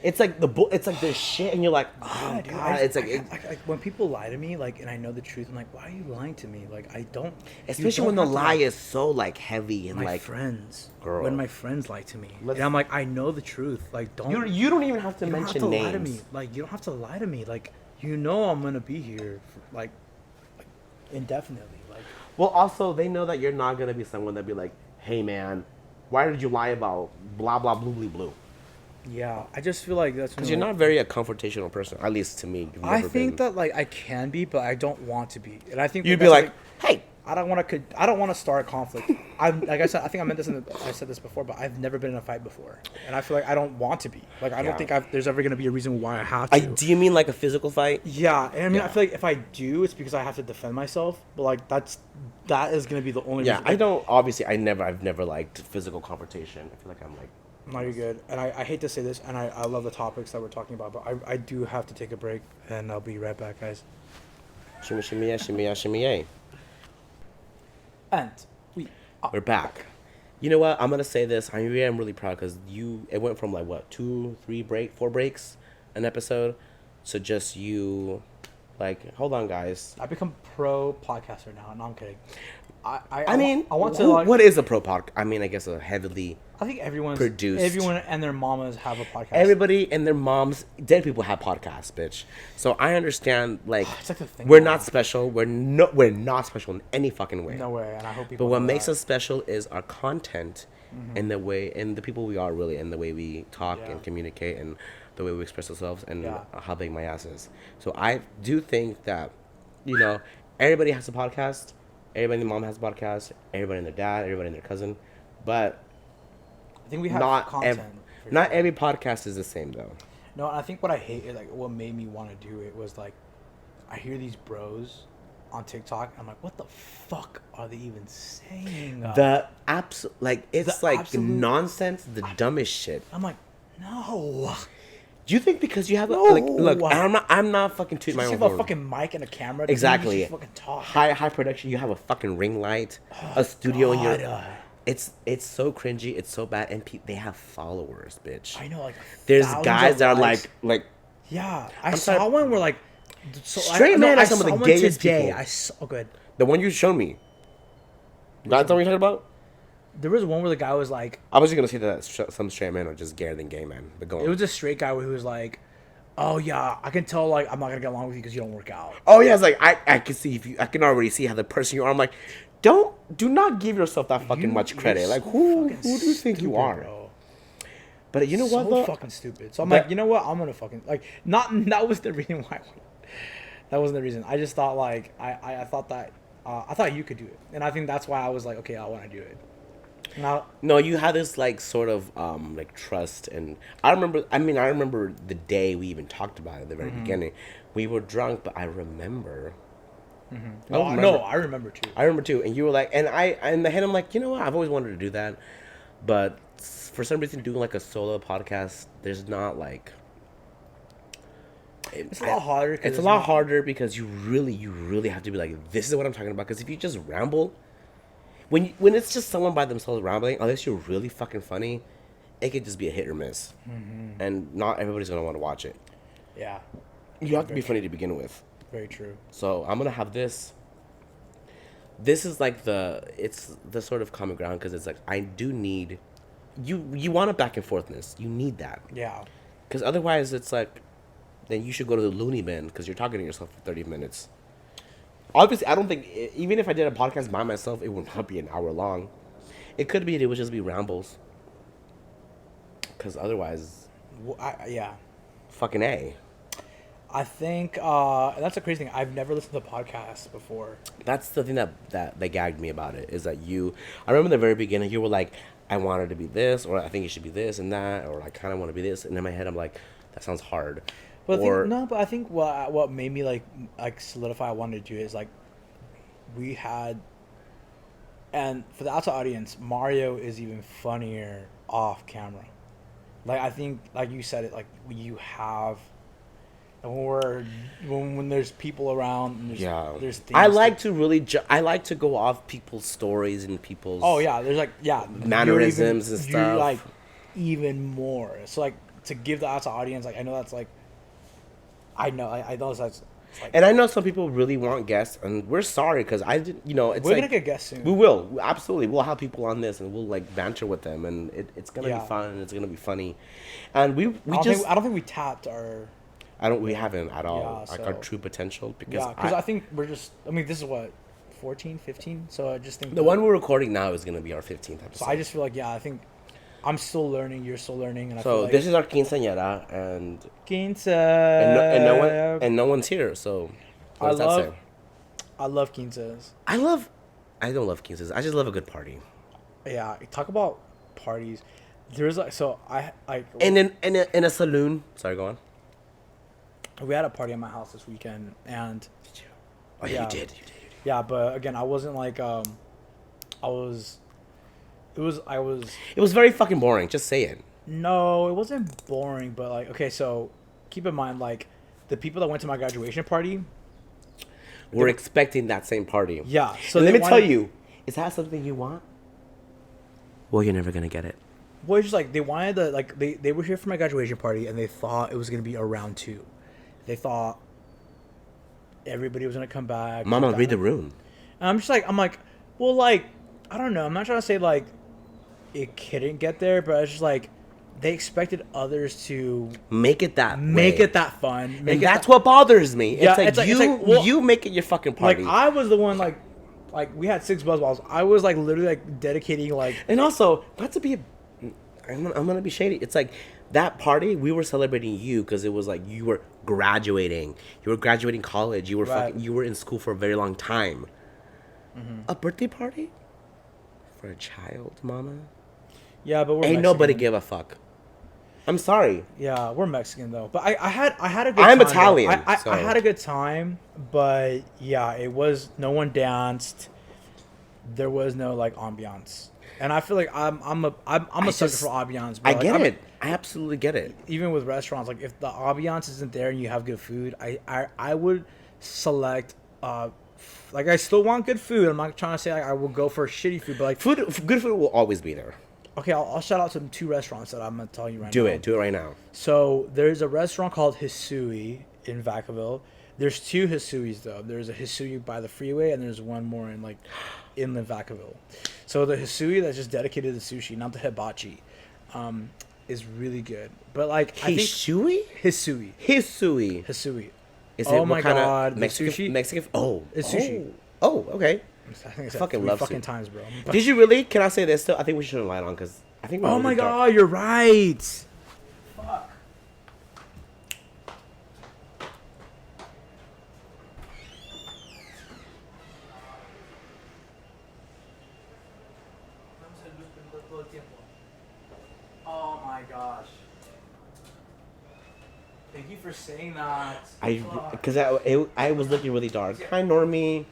It's like it's like there's shit, and you're like, oh Yeah, dude, god, it's like when people lie to me, like, and I know the truth, I'm like, why are you lying to me? Like, I don't. especially when the lie is so like heavy and My like friends, girl. when my friends lie to me, Let's- and I'm like, I know the truth. Like, don't. you don't even have to You don't mention have to names. lie to me. Like, you don't have to lie to me. Like, I'm gonna be here, for, like indefinitely. Like, Well, also they know that you're not gonna be someone that be like, hey man, why did you lie about blah blah blue blue blue? Yeah, I just feel like that's Because you're not very a confrontational person, at least to me. You've I never think been. that like I can be, but I don't want to be, and I think You'd that be that's, like, hey. I don't want to. I don't want to start conflict. I'm like I said. I think I meant this. I said this before, but I've never been in a fight before, and I feel like I don't want to be. Like I don't Yeah. think there's ever gonna be a reason why I have to. Do you mean like a physical fight? Yeah, and I mean I Yeah. feel like if I do, it's because I have to defend myself. But like that is gonna be the only. Yeah, reason. I don't. Obviously, I've never liked physical confrontation. I feel like I'm like. No, you're good. And I hate to say this, and I love the topics that we're talking about, but I do have to take a break, and I'll be right back, guys. Shimmy, shimmy, yeah, shimmy, yeah, shimmy, yeah. And we We're back. You know what? I'm gonna say this. I'm really proud because it went from like what 4 breaks an episode, so just you, like, hold on, guys. I become pro podcaster now. No, I'm kidding. I mean, I want to like. what is a pro podcast? I mean, I guess a heavily. I think everyone and their mamas have a podcast. Everybody and their moms, dead people have podcasts, bitch. So I understand, like, It's like the thing we're now. not special. We're not special in any fucking way. No way, and I hope people. But what know makes that. us special is our content, and the way, and the people we are really, and the way we talk Yeah. and communicate, and the way we express ourselves, and Yeah. how big my ass is. So I do think that, everybody has a podcast. Everybody and their mom has a podcast. Everybody and their dad. Everybody and their cousin. But I think we have not content. for not sure. every podcast is the same though. No, I think what I hate is like what made me want to do it was like I hear these bros on TikTok. I'm like, what the fuck are they even saying? It's The like absolute- nonsense, the dumbest shit. I'm like, no. Do you think because you have No. look? I'm not fucking tooting my Just own have a horn. fucking mic and a camera. dude. Exactly. You just fucking talk. High production. You have a fucking ring light, a studio in your. God. It's so cringy. It's so bad, and they have followers, bitch. I know, like There's thousands guys of that are likes. like Yeah, I I'm saw sorry. one where like Straight men are some of the one gayest today. people. I saw good. the one you showed me. That's what you're talking about. There was one where the guy was like, I was just gonna say that some straight men are just gayer than gay men. But go on. it was a straight guy who was like, "Oh yeah, I can tell like I'm not gonna get along with you because you don't work out." Oh yeah, it's like I can see I can already see how the person you are. I'm like, do not give yourself that fucking much credit. You're Like so who fucking do you think you stupid, are? bro. But you know So what though? fucking stupid. So I'm That- like, you know what? I'm gonna fucking like not. That was the reason why. That wasn't the reason. I just thought like I thought that I thought you could do it, and I think that's why I was like, okay, I want to do it. Now, No, you had this like sort of like trust, and I remember the day we even talked about it at the very beginning. We were drunk, but I remember. no, I remember too. I remember too, and you were like, and in the head I'm like, you know what? I've always wanted to do that, but for some reason doing like a solo podcast, there's not like. It's a lot harder. It's a lot harder because you really have to be like, this is what I'm talking about. Because if you just ramble, when it's just someone by themselves rambling, unless you're really fucking funny, it could just be a hit or miss, and not everybody's gonna want to watch it. Yeah, You have to be funny to begin with. very true. So I'm gonna have this. This is like it's the sort of common ground because it's like I do need, you want a back and forthness. You need that Yeah, because otherwise it's like, then you should go to the loony bin because you're talking to yourself for 30 minutes. Obviously, I don't think even if I did a podcast by myself, it would not be an hour long. It could be. It would just be rambles. Because otherwise, yeah. fucking A. I think that's a crazy thing. I've never listened to podcasts before. That's the thing that gagged me about it is that I remember in the very beginning you were like, I wanted to be this, or I think it should be this and that, or I kind of want to be this, and in my head I'm like, that sounds hard. But I think what made me like solidify I wanted to do is like we had, and for the outside audience, Mario is even funnier off camera. Like I think, like you said it, like you have, when there's people around, and there's things. I like to I like to go off people's stories and people's. Oh yeah, there's like mannerisms and stuff. You're like even more. So like to give the outside audience, like I know that's like. I know that's. Like, And I know some people really want guests, and we're sorry because I did. It's we're like, gonna get guests soon. We will absolutely. We'll have people on this, and we'll like banter with them, and it's gonna be fun, and it's gonna be funny, and I don't think we tapped our. We haven't at all Yeah, like so- our true potential because Yeah, because I think we're just. I mean, this is what 14, 15. So I just think the one we're recording now is gonna be our 15th episode. So I just feel like I think I'm still learning. You're still learning, and I feel So like this is our quinceañera, and quince. no one's here. So what I does that say? I love quinces. I don't love quinces. I just love a good party. Yeah, talk about parties. There's like And in a saloon. Sorry, go on. we had a party at my house this weekend, and Did you? Oh yeah, Yeah. you did. yeah, but again, I wasn't like I was. It It was very fucking boring. Just say it. No, it wasn't boring, but like okay, so keep in mind like the people that went to my graduation party. We're expecting that same party. Yeah, so And let they me tell wanted- you, is that something you want? Well, you're never gonna get it. Well, it's just like they wanted the like they were here for my graduation party and they thought it was gonna be a round two. They thought everybody was gonna come back. Mama, read the room. And I'm like, well, like I don't know. I'm not trying to say like it couldn't get there, but it's just like they expected others to Make it that make way. it that fun. Make And it that's that, what bothers me. Yeah, It's like, well, you make it your fucking party. like I was the one like we had 6 buzz balls. I was like literally like dedicating like And also, not to be I'm gonna be shady. It's like that party, we were celebrating you because it was like you were graduating. You were graduating college. You were Right. you were in school for a very long time. A birthday party for a child, mama. yeah, but we're Ain't Mexican. nobody give a fuck. I'm sorry. Yeah, we're Mexican though. But I had a good I'm time. though. Italian, I so- had a good time, but yeah, it was no one danced. There was no like ambiance. And I feel like I'm a sucker for ambiance. Bro. I Like, get it. I absolutely get it. Even with restaurants, like if the ambiance isn't there and you have good food, I would select like I still want good food. I'm not trying to say like I will go for shitty food, but like Good food will always be there. okay, I'll shout out to 2 restaurants that I'm gonna tell you right now. Do it right now. So there's a restaurant called Hisui in Vacaville. There's 2 Hisuis though. There's a Hisui by the freeway and there's one more in like inland Vacaville. So the Hisui that's just dedicated to sushi, not the hibachi, is really good. But like I think Hisui? Hisui. Hisui. Is Oh it my what kind God, of the Mexican? sushi? Mexican? Oh, It's sushi. Oh, okay. I think it's Fucking 3 love fucking sushi. times, bro. Did you really? Can I say this still? I think we should light on because I think. Oh my God, you're right. Fuck. Oh my gosh. Thank you for saying that. Because I was looking really dark. Hi, Normie.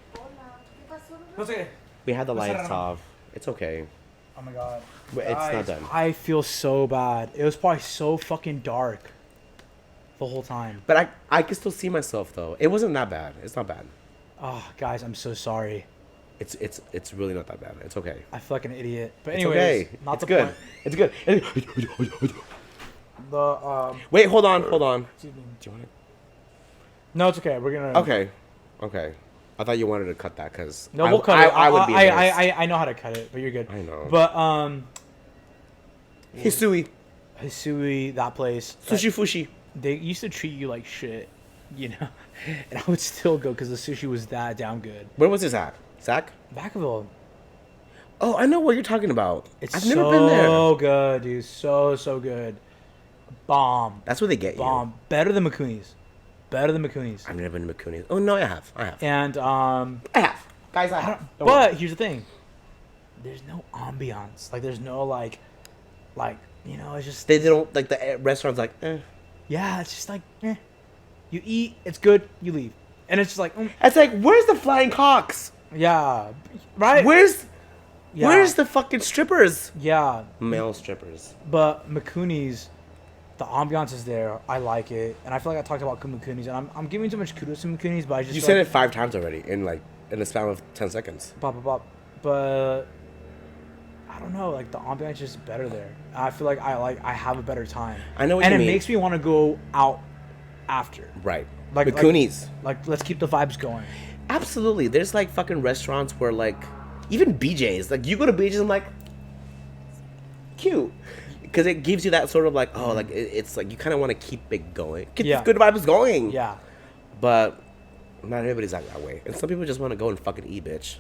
That's okay. We had the What's lights that? off. It's okay. Oh my God. But it's not Guys, done. I feel so bad. It was probably so fucking dark the whole time. But I can still see myself though. It wasn't that bad. It's not bad. Oh, guys, I'm so sorry. It's really not that bad. It's okay. I feel like an idiot. But It's anyways, okay. not It's the good. point. It's good. The Wait, hold on. excuse me. Do you want it? No, it's okay. We're gonna. Okay. I thought you wanted to cut that because No, we'll cut it. I would be embarrassed. I know how to cut it, but you're good. I know. But Hisui. Hisui, that place. Sushi Fushi. They used to treat you like shit, you know, and I would still go because the sushi was that damn good. Where was this at? Zach? Vacaville. Oh, I know what you're talking about. It's I've so never been there. good, dude. So good. Bomb. That's where they get Bomb. Better than McCooney's. Better than McCooney's. you. I've never been to McCooney's. Oh no, I have. And I have. Guys, I have. Don't worry. but here's the thing. There's no ambiance. Like there's no like you know, it's just They don't like the restaurant's like. yeah, it's just like you eat, it's good, you leave, and it's just like It's like, where's the flying cocks? yeah, right. Where's Yeah. the fucking strippers? Yeah, Male strippers. but McCooney's, the ambiance is there. I like it, and I feel like I talked about McCooney's, and I'm giving too much kudos to McCooney's, but I just You feel said like, it 5 times already in the span of 10 seconds. but I don't know, like the ambiance is better there. I feel like I have a better time. I know what and you it mean. makes me want to go out after. Right. Like McCooney's. Like let's keep the vibes going. Absolutely. There's like fucking restaurants where like, even BJ's, like you go to BJ's, I'm like, cute. Because it gives you that sort of like, oh, like it's like you kind of want to keep it going. Keep Yeah. good vibes going. Yeah. But not everybody's that way. And some people just want to go and fucking eat, bitch.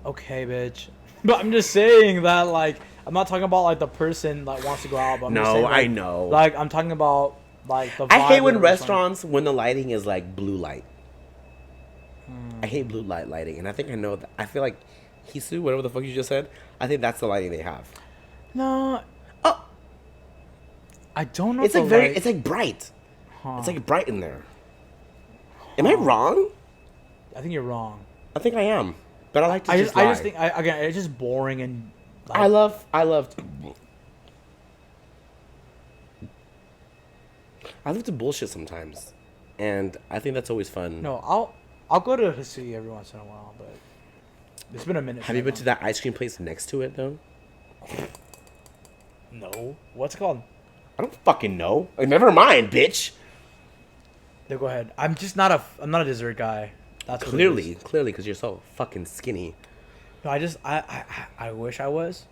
Okay, bitch. But I'm just saying that, like, I'm not talking about like the person that wants to go out. But I'm just No, saying, like, I know. Like I'm talking about like the. I vibe hate of when the restaurants when the lighting is like blue light. I hate blue light lighting, and I think I know that. I feel like Hisu, whatever the fuck you just said. I think that's the lighting they have. No, Oh, I don't know. it's if like the very. light- It's like bright. Huh. It's like bright in there. Am I wrong? I think you're wrong. I think I am, but I like to I just. just think again, it's just boring and. Like, I love. I love to bullshit sometimes, and I think that's always fun. No, I'll go to Hisui every once in a while, but it's been a minute. Have you been to that ice cream place next to it though? No. What's it called? I don't fucking know. Like, never mind, bitch. No, go ahead. I'm not a dessert guy. That's what it Clearly, is. because you're so fucking skinny. No, I wish I was.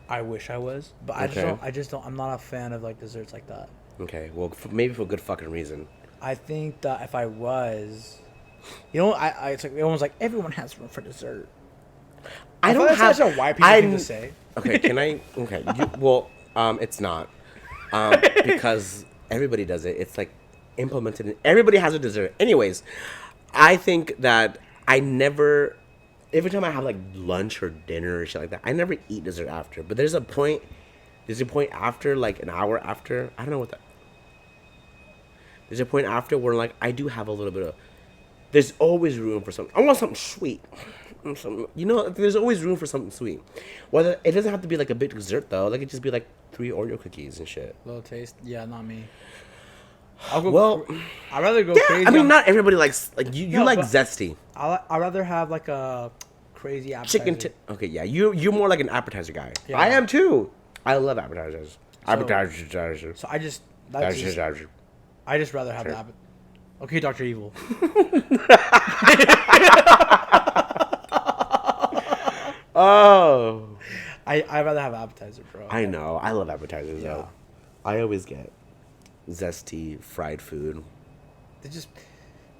I wish I was, but Okay. I just don't. I'm not a fan of like desserts like that. Okay, well, maybe for a good fucking reason. I think that if I was, you know, it's like everyone's like everyone has room for dessert. I feel don't that's have. such a white people thing to say. Okay, can I? Okay, it's not, because everybody does it. It's like implemented. Everybody has a dessert. Anyways, I think that I never. Every time I have like lunch or dinner or shit like that, I never eat dessert after. But there's a point. There's a point after, like an hour after. I don't know what that. There's a point after where like I do have a little bit of. There's always room for something. I want something sweet. There's always room for something sweet. Whether it doesn't have to be like a big dessert though. Like it just be like 3 Oreo cookies and shit. Little taste, yeah, not me. I'll go. Well, I'd rather go yeah, crazy. I mean, on- not everybody likes like you. You No, like but- zesty I'd rather have like a crazy appetizer. chicken. Okay, yeah, you're more like an appetizer guy. Yeah. I am too. I love appetizers. Appetizers. So I just rather have Sure. the appetizer. Okay, Dr. Evil. Oh, I'd rather have appetizer, bro. I know. I love appetizers Yeah. though. I always get zesty fried food. They just,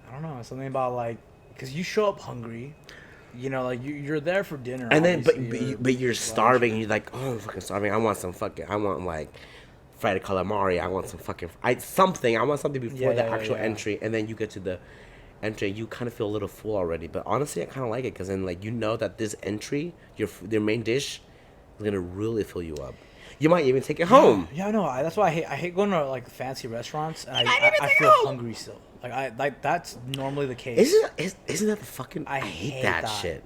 I don't know, something about like, because you show up hungry, you know, like you're there for dinner. And then, obviously, or but you're lunch. starving. And you're like, oh, I'm fucking starving. I want like fried calamari. I want some fucking something. I want something before the actual yeah. entry. And then you get to the entry, you kind of feel a little full already. But honestly, I kind of like it because then like you know that this entry, your main dish, is gonna really fill you up. You might even take it home. Yeah, no, that's why I hate going to like fancy restaurants, and I I never feel take it home. hungry still. Like that's normally the case. Isn't that the fucking? I hate that shit.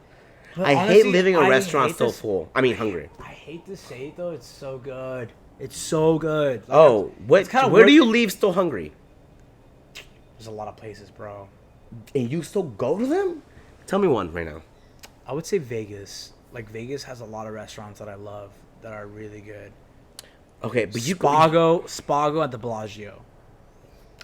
But I honestly, hate living in a I restaurant hate still this- full. I mean, hungry. I hate to say it though, it's so good. It's so good. Like, Oh, what? it's kinda Where do worth you it. leave still hungry? There's a lot of places, bro. And you still go to them? Tell me one right now. I would say Vegas. Like Vegas has a lot of restaurants that I love that are really good. Okay, but you Spago at the Bellagio.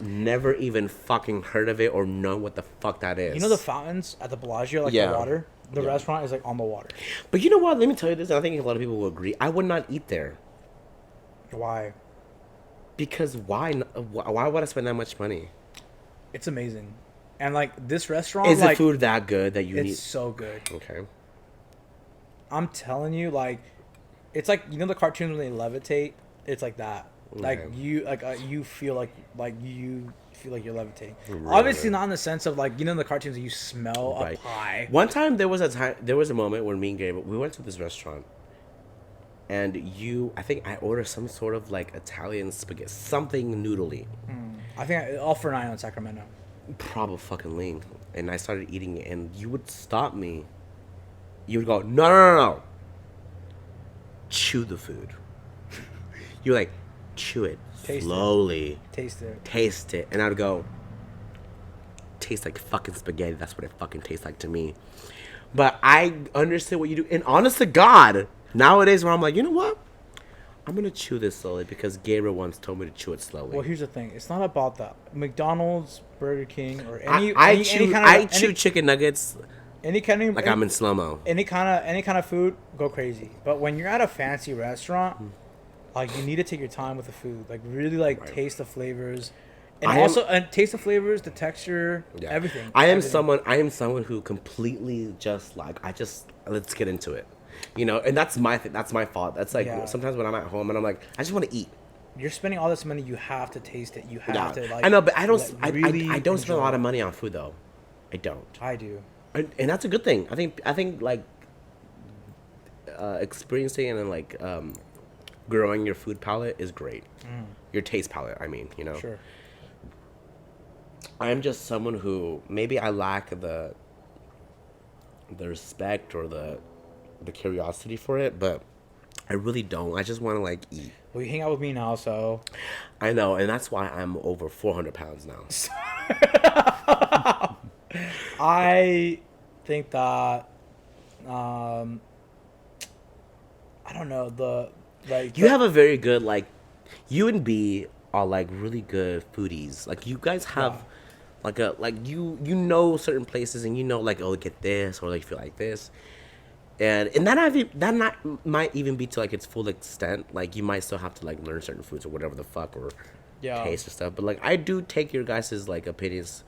never even fucking heard of it or know what the fuck that is. You know the fountains at the Bellagio, like Yeah. the water? The Yeah. restaurant is like on the water. But you know what? Let me tell you this, and I think a lot of people will agree. I would not eat there. Why? Because why? Why would I spend that much money? It's amazing. And like this restaurant, Is like, the food that good that you it's need? so good. Okay. I'm telling you, like, it's like, you know the cartoons when they levitate? It's like that. Like Okay. you feel like you feel like you're levitating. Really? Obviously not in the sense of like, you know in the cartoons you smell Right. a pie. One time there was a moment where me and Gabriel, we went to this restaurant, and I think I ordered some sort of like Italian spaghetti, something noodly, I think all for 9 in Sacramento. probably fucking lean, and I started eating it, and you would stop me. You would go, no, chew the food. You're like, chew it Taste it. slowly, Taste it. taste it, and I'd go, tastes like fucking spaghetti. That's what it fucking tastes like to me. But I understand what you do, and honest to God, nowadays where I'm like, you know what? I'm gonna chew this slowly because Gabriel once told me to chew it slowly. Well, here's the thing. It's not about that. McDonald's, Burger King, or any I chew chew chicken nuggets any kind of like I'm in slow mo. any kind of food, go crazy. But when you're at a fancy restaurant, like you need to take your time with the food. Like really like Right. taste the flavors. And and taste the flavors, the texture, Yeah. everything. I am everything. someone who completely just like let's get into it, and that's my that's my fault. That's like Yeah. sometimes when I'm at home and I'm like I just want to eat. You're spending all this money. You have to taste it. You have to like. I know, but I don't. Really I don't spend a lot of enjoy it. money on food though. I don't, I do. and that's a good thing. I think like experiencing and like growing your food palate is great. Your taste palate. I mean, Sure. I am just someone who maybe I lack the respect or the curiosity for it, but I really don't. I just want to like eat. Well, you hang out with me now, so. I know, and that's why I'm over 400 pounds now. I think that. I don't know You have a very good like. You and B are like really good foodies. Like you guys have. Like you know certain places and like get this or like feel like this, and might even be to like its full extent. Like you might still have to like learn certain foods or whatever the fuck or taste or stuff. But like I do take your guys' like opinions,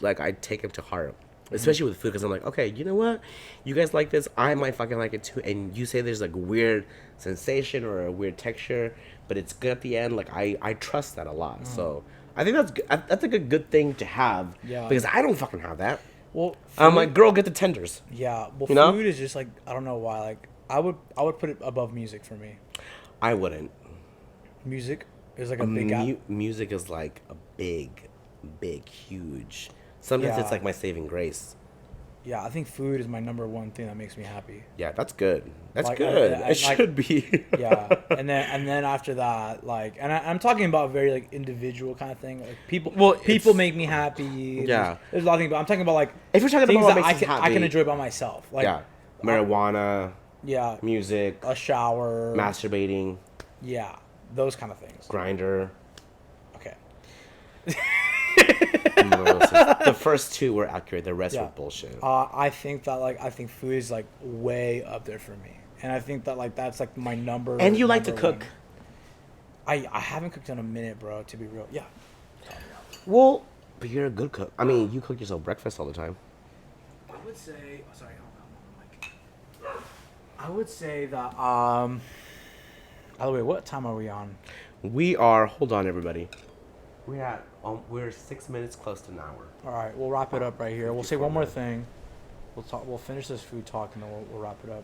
like I take them to heart, especially with food because I'm like, okay, you know what, you guys like this, I might fucking like it too. And you say there's like a weird sensation or a weird texture, but it's good at the end. Like I trust that a lot. So. I think that's like a good thing to have. Yeah. Because I don't fucking have that. Well, I'm like, girl, get the tenders. Yeah. Well, You know? food is just like I don't know why. Like I would put it above music for me. I wouldn't. Music is like a big gap. Music is like a big, huge. Sometimes it's Yeah. like my saving grace. Yeah, I think food is my number one thing that makes me happy. Yeah, that's good. That's Like, good. I- It should be. Yeah, and then after that, like, and I'm talking about very like individual kind of thing. Like people, Well, make me happy. Yeah. there's a lot of things, but I'm talking about like If you're talking things about what that makes you I can happy. enjoy by myself. Like, Yeah. Marijuana, yeah, music, a shower, masturbating, yeah, those kind of things. grinder. Okay. The first two were accurate. The rest Yeah. were bullshit. I think food is like way up there for me, and I think that like that's like my number. And you like to number cook. one. I haven't cooked in a minute, bro. To be real, yeah. Well, but you're a good cook. I mean, you cook yourself breakfast all the time. I would say. Oh, sorry, I would say that. By the way, what time are we on? We are. Hold on, everybody. We're 6 minutes close to an hour. All right, we'll wrap it up right here. We'll say one more thing. We'll talk. We'll finish this food talk and then we'll wrap it up.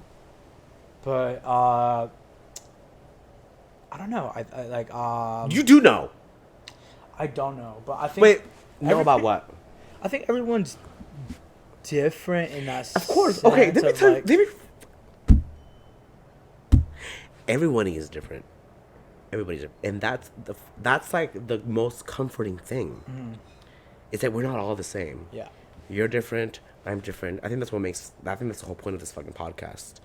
But I don't know. I like. You do know. I don't know, but I think. Wait, know about what? I think everyone's different in that. Of course. Okay, sense let me of, tell you. like- Everyone is different. Everybody's different. And that's like the most comforting thing. Is that we're not all the same. Yeah. You're different. I'm different. I think that's the whole point of this fucking podcast.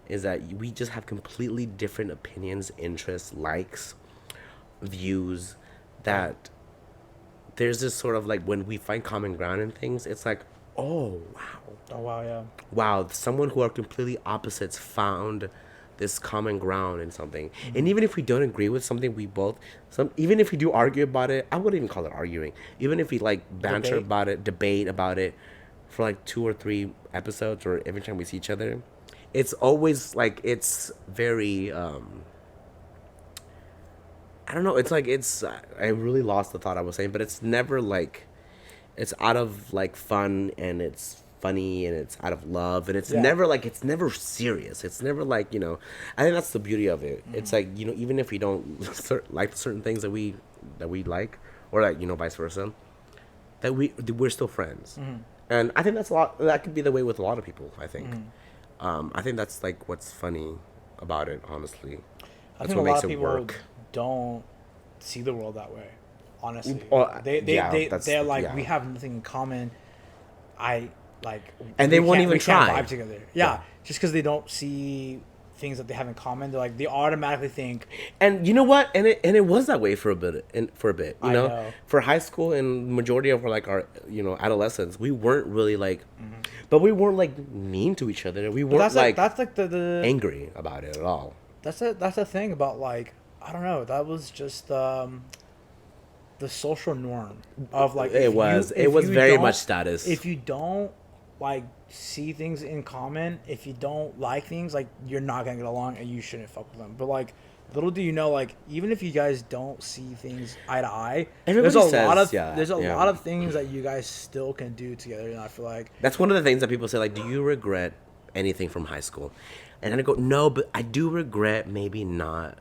Is that we just have completely different opinions, interests, likes, views. That there's this sort of like when we find common ground in things, it's like, oh wow. Oh wow, yeah. Wow, someone who are completely opposites found this common ground in something. And even if we don't agree with something, even if we do argue about it, I wouldn't even call it arguing. Even if we like banter about it, debate about it for like 2 or 3 episodes or every time we see each other, it's always like it's very I don't know, it's like I really lost the thought I was saying, but it's never like it's out of like fun and it's funny and it's out of love and it's never serious. It's never like, I think that's the beauty of it. It's like, even if we don't like certain things that we like, or like, vice versa, that we're still friends. And I think that could be the way with a lot of people, I think. I think that's like what's funny about it, honestly. I That's think what a lot makes of it people work. don't see the world that way. Honestly, they're like, we have nothing in common. And they won't even try. Vibe together. Yeah, just because they don't see things that they have in common, they're like they automatically think. And you know what? And it was that way for a bit. I know. For high school and majority of our adolescence, we weren't really like, but we weren't like mean to each other. We weren't that's like the angry about it at all. That's the thing about like I don't know. That was just the social norm of like It was very much status. If you don't like see things in common, if you don't like things, like you're not gonna get along and you shouldn't fuck with them. But like little do you know, like even if you guys don't see things eye to eye, there's a lot of things that you guys still can do together. And I feel like that's one of the things that people say, like, do you regret anything from high school? And I go, no, but I do regret maybe not.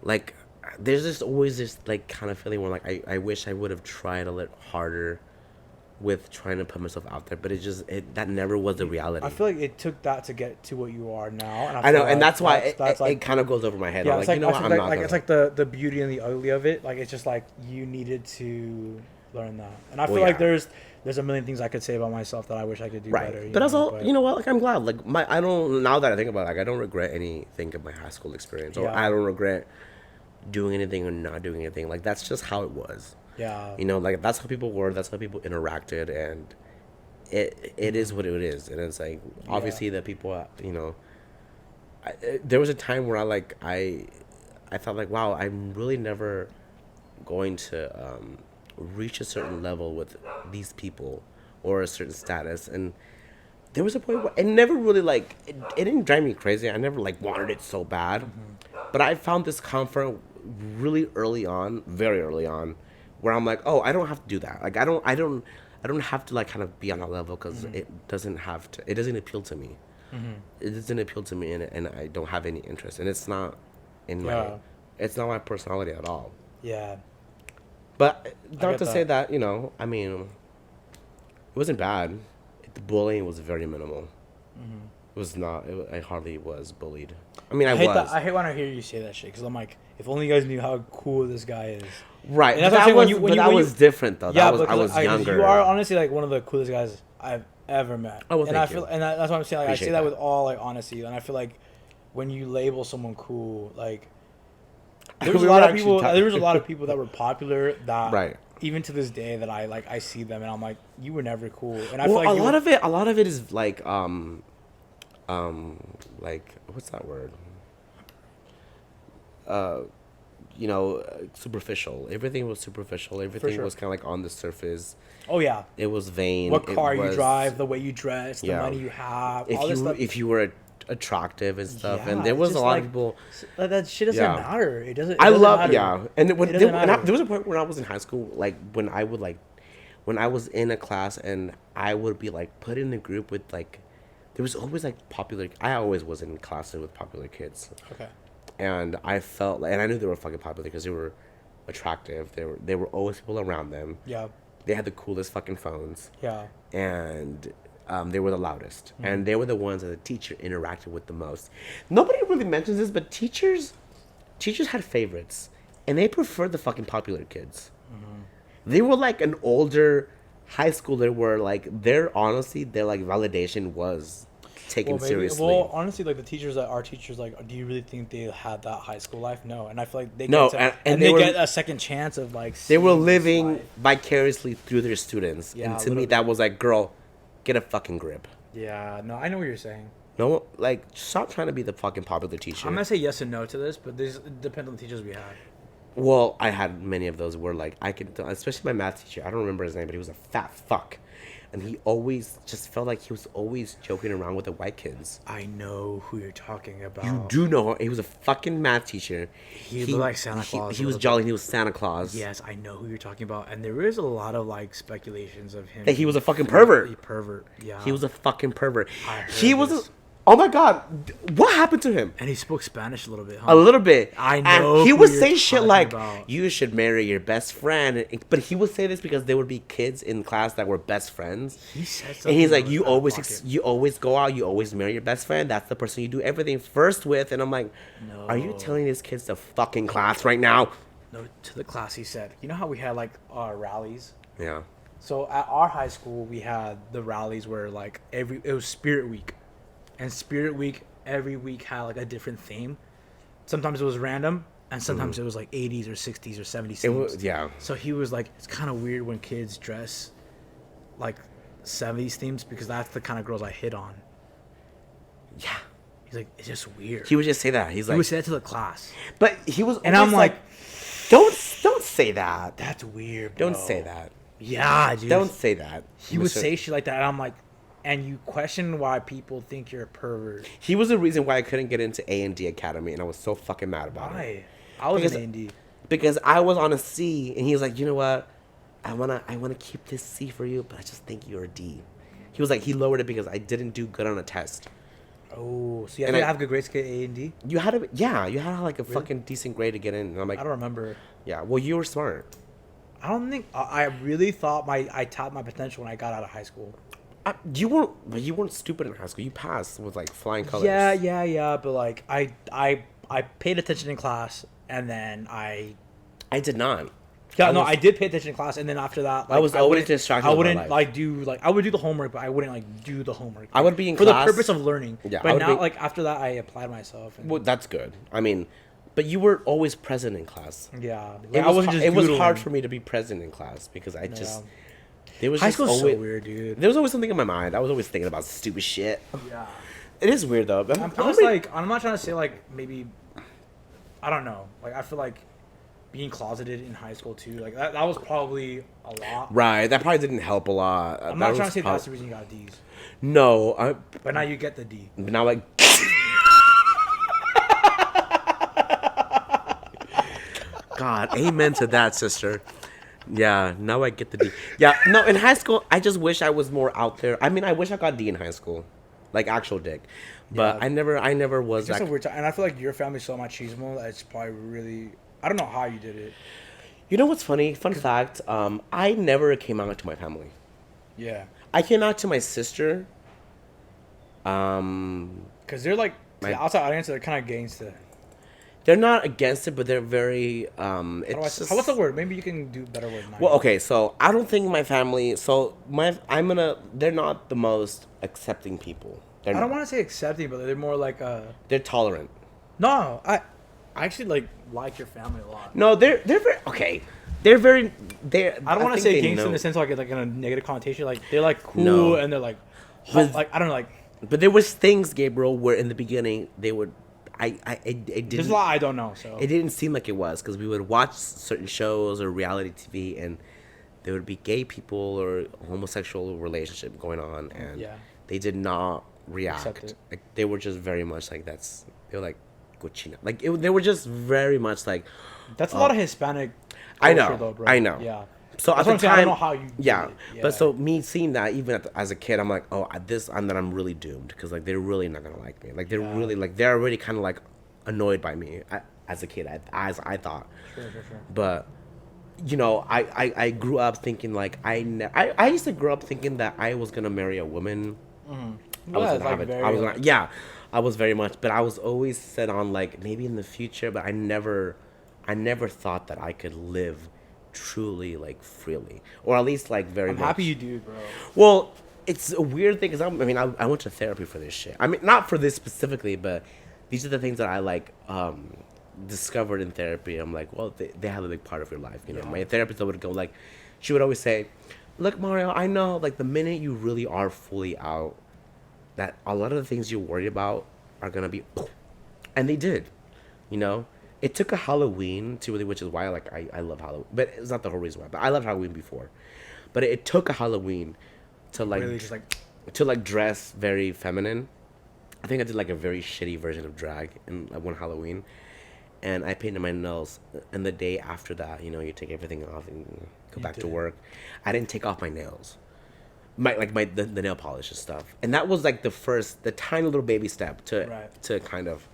Like, there's just always this like kind of feeling where like I wish I would have tried a little harder with trying to put myself out there, but that never was the reality. I feel like it took that to get to what you are now. And I know, and like that's why it kind of goes over my head. Yeah, I'm it's like, you know what, I'm not. It's like the beauty and the ugly of it. Like it's just like you needed to learn that, and I feel like there's a million things I could say about myself that I wish I could do better. But also, you know what? Like I'm glad. Like I don't. Now that I think about it, like I don't regret anything of my high school experience, or I don't regret doing anything or not doing anything. Like that's just how it was. Yeah. You know, like that's how people were. That's how people interacted, and it is what it is. And it's like obviously the people, you know. There was a time where I thought like, wow, I'm really never going to reach a certain level with these people or a certain status. And there was a point where it never really like it didn't drive me crazy. I never like wanted it so bad, but I found this comfort really early on, very early on, where I'm like, oh, I don't have to do that. Like I don't have to like kind of be on that level because it doesn't appeal to me. It doesn't appeal to me, and I don't have any interest, and it's not it's not my personality at all. Yeah. But not to say that, you know, I mean, it wasn't bad. The bullying was very minimal. It was not. I hardly was bullied. I mean, I was. I hate when I hear you say that shit because I'm like, if only you guys knew how cool this guy is. Right. And that was different though. Yeah, I was younger. You are honestly like one of the coolest guys I've ever met. Oh, well, that's what I'm saying. Like, I say that with all like honesty, and I feel like when you label someone cool, like there was a lot of people. There was a lot of people that were popular that even to this day that I see them and I'm like, you were never cool. And I feel like a lot of it is like like what's that word? You know, superficial. Everything was superficial. Everything was kind of like on the surface. Oh yeah. It was vain. What car you drive, the way you dress, the money you have, all this stuff. If you were attractive and stuff, and there was a lot of people. That shit doesn't matter. It doesn't. Matter. And there was a point when I was in high school, like when I was in a class and I would be like put in a group with like, there was always like popular. I always was in classes with popular kids. Okay. And I felt like, and I knew they were fucking popular because they were attractive. There were always people around them. Yeah. They had the coolest fucking phones. Yeah. And they were the loudest. And they were the ones that the teacher interacted with the most. Nobody really mentions this, but teachers had favorites. And they preferred the fucking popular kids. They were like an older high schooler where like their like validation was taken seriously. Well, honestly, like the teachers that are teachers, like, do you really think they had that high school life? No, and I feel like they get a second chance of like. They were living vicariously through their students, and to me, that was like, girl, get a fucking grip. Yeah, no, I know what you're saying. No, like, stop trying to be the fucking popular teacher. I'm gonna say yes and no to this, but it depends on the teachers we had. Well, I had many of those where like especially my math teacher. I don't remember his name, but he was a fat fuck. And he always just felt like he was always joking around with the white kids. I know who you're talking about. You do know. He was a fucking math teacher. He looked like Santa Claus. He was jolly. He was Santa Claus. Yes, I know who you're talking about. And there is a lot of like speculations of him. That he was a fucking pervert. Yeah. He was a fucking pervert. Oh my God, what happened to him? And he spoke Spanish a little bit, huh? A little bit. I know. And he would say shit like, you should marry your best friend. But he would say this because there would be kids in class that were best friends. He said something. And he's like, you always go out, you always marry your best friend. That's the person you do everything first with. And I'm like, no. Are you telling these kids to fucking class right now? No, to the class, he said. You know how we had like our rallies? Yeah. So at our high school, we had the rallies where like it was Spirit Week. And Spirit Week, every week had like a different theme. Sometimes it was random, and sometimes it was like 80s or 60s or 70s themes. Yeah. So he was like, it's kind of weird when kids dress like 70s themes because that's the kind of girls I hit on. Yeah. He's like, it's just weird. He would just say that. He would say that to the class. But he was, and I'm like, don't say that. That's weird, bro. Don't say that. Yeah, dude. Don't say that. He would say shit like that, and I'm like, and you question why people think you're a pervert. He was the reason why I couldn't get into A&D Academy, and I was so fucking mad about it. Why? I was in A&D. Because I was on a C, and he was like, you know what? I wanna keep this C for you, but I just think you're a D. He was like, he lowered it because I didn't do good on a test. Oh, so you had to have good grades to get A&D? You had to have like a fucking decent grade to get in. And I'm like, I don't remember. Yeah, well, you were smart. I don't think I really thought I tapped my potential when I got out of high school. You weren't stupid in high school. You passed with like flying colors. Yeah. But like I paid attention in class, and then I did not. Yeah, I did pay attention in class, and then after that, like, I was always distracted. I wouldn't I would do the homework, but I wouldn't like do the homework. I would be in for class the purpose of learning. Yeah, but now like after that, I applied myself. Well, that's good. I mean, but you were always present in class. Yeah, like, it was hard for me to be present in class because I just there was high just school's always, so weird, dude. There was always something in my mind. I was always thinking about stupid shit. Yeah, it is weird though. I'm not trying to say like maybe I don't know. Like I feel like being closeted in high school too, like that was probably a lot. Right, that probably didn't help a lot. I'm not trying to say that's the reason you got D's. No, but now you get the D. But now like. God, amen to that, sister. Yeah, now I get the D. Yeah, no, in high school, I just wish I was more out there. I mean, I wish I got D in high school, like actual dick. But I never was. It's just a weird time, and I feel like your family's so machismo that it's probably really. I don't know how you did it. You know what's funny? Fun fact. I never came out to my family. Yeah. I came out to my sister. Because they're like the outside audience, they're kind of against it. They're not against it, but they're very. What's the word? Maybe you can do a better word. Well, okay, so I don't think my family. So they're not the most accepting people. I don't want to say accepting, but they're more like They're tolerant. No, I actually like your family a lot. No, they're very okay. They're very. I don't want to say gangster in the sense of like in a negative connotation. Like they're like cool and they're like I don't know like. But there was things, Gabriel, where in the beginning they would. It didn't. There's a lot I don't know. So it didn't seem like it was because we would watch certain shows or reality TV and there would be gay people or homosexual relationship going on and they did not react. Like they were just very much like they were like cochina. Like they were just very much like. That's a lot of Hispanic. I know. Though, bro. I know. Yeah. So at the time, I don't know how you. Yeah. But so me seeing that even as a kid, I'm like, oh, I'm really doomed because like they're really not gonna like me. Like they're really like they're already kind of like annoyed by me as a kid, as I thought. Sure. But you know, I grew up thinking like I used to grow up thinking that I was gonna marry a woman. Mm-hmm. I was very much, but I was always set on like maybe in the future, but I never thought that I could live truly like freely, or at least like very I'm much. happy you do, bro. Well, it's a weird thing because I went to therapy for this shit. I mean, not for this specifically, but these are the things that I like discovered in therapy. I'm like, well, they have a big part of your life, you know. My therapist would go like, she would always say, look, Mario, I know like the minute you really are fully out, that a lot of the things you worry about are gonna be, and they did, you know. It took a Halloween to really, which is why like I love Halloween, but it's not the whole reason why. But I loved Halloween before, but it took a Halloween to like really just like to like dress very feminine. I think I did like a very shitty version of drag in one Halloween, and I painted my nails. And the day after that, you know, you take everything off and go back to work. I didn't take off my nails, the nail polish and stuff. And that was like the tiny little baby step to kind of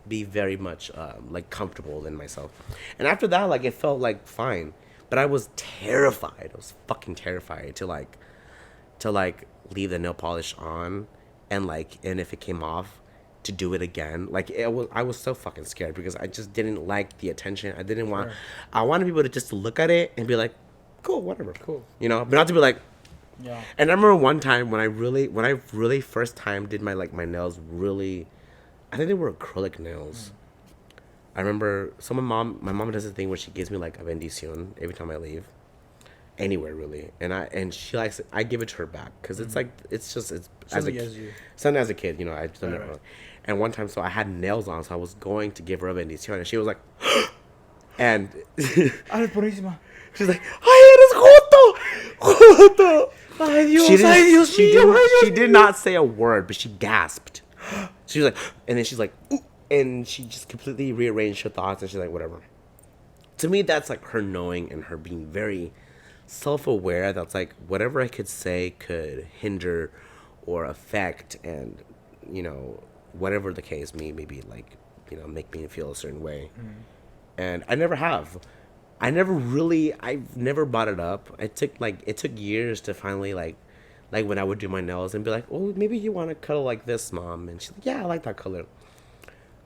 be very much like comfortable in myself. And after that, like it felt like fine, but I was terrified. I was fucking terrified to leave the nail polish on and if it came off to do it again. Like I was so fucking scared because I just didn't like the attention. I didn't want. I wanted people to just look at it and be like, cool, whatever, cool, you know, but not to be like. Yeah. And I remember one time when I really first time did my nails really. I think they were acrylic nails. I remember my mom does a thing where she gives me like a bendición every time I leave, anywhere really, and she likes it. I give it to her back because it's like it's something as a kid, you know. I've done it wrong. And one time, so I had nails on, so I was going to give her a bendición, and she was like, And Ah, es buenísima. she's like, "Ay, eres joto, joto." Ay, Dios, She didn't, ay, Dios she mío, didn't, ay, Dios she did mío. not say a word, but she gasped. She was like, and then she's like, "Ooh," and she just completely rearranged her thoughts, and she's like, whatever. To me, that's like her knowing and her being very self-aware. That's like whatever I could say could hinder or affect, and whatever the case may be, like make me feel a certain way. And I never have. I've never brought it up. It took years to finally like when I would do my nails and be like, oh, maybe you want to color like this, mom. And she's like, yeah, I like that color.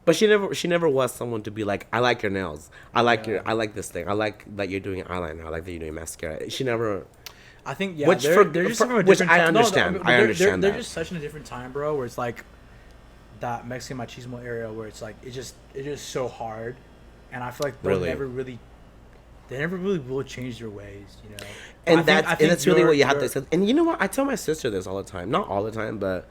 But she never was someone to be like, I like your nails. I like this thing. I like that you're doing eyeliner. I like that you're doing mascara. She never. I think yeah, Which they're just from a which different I time. No, understand. no, I understand they're that. just such in a different time, bro. Where it's like that Mexican machismo area, where it's like it's just so hard, and I feel like Really? they never really will change their ways, And I think that's really what you have you're- to say. And you know what? I tell my sister this all the time. Not all the time, but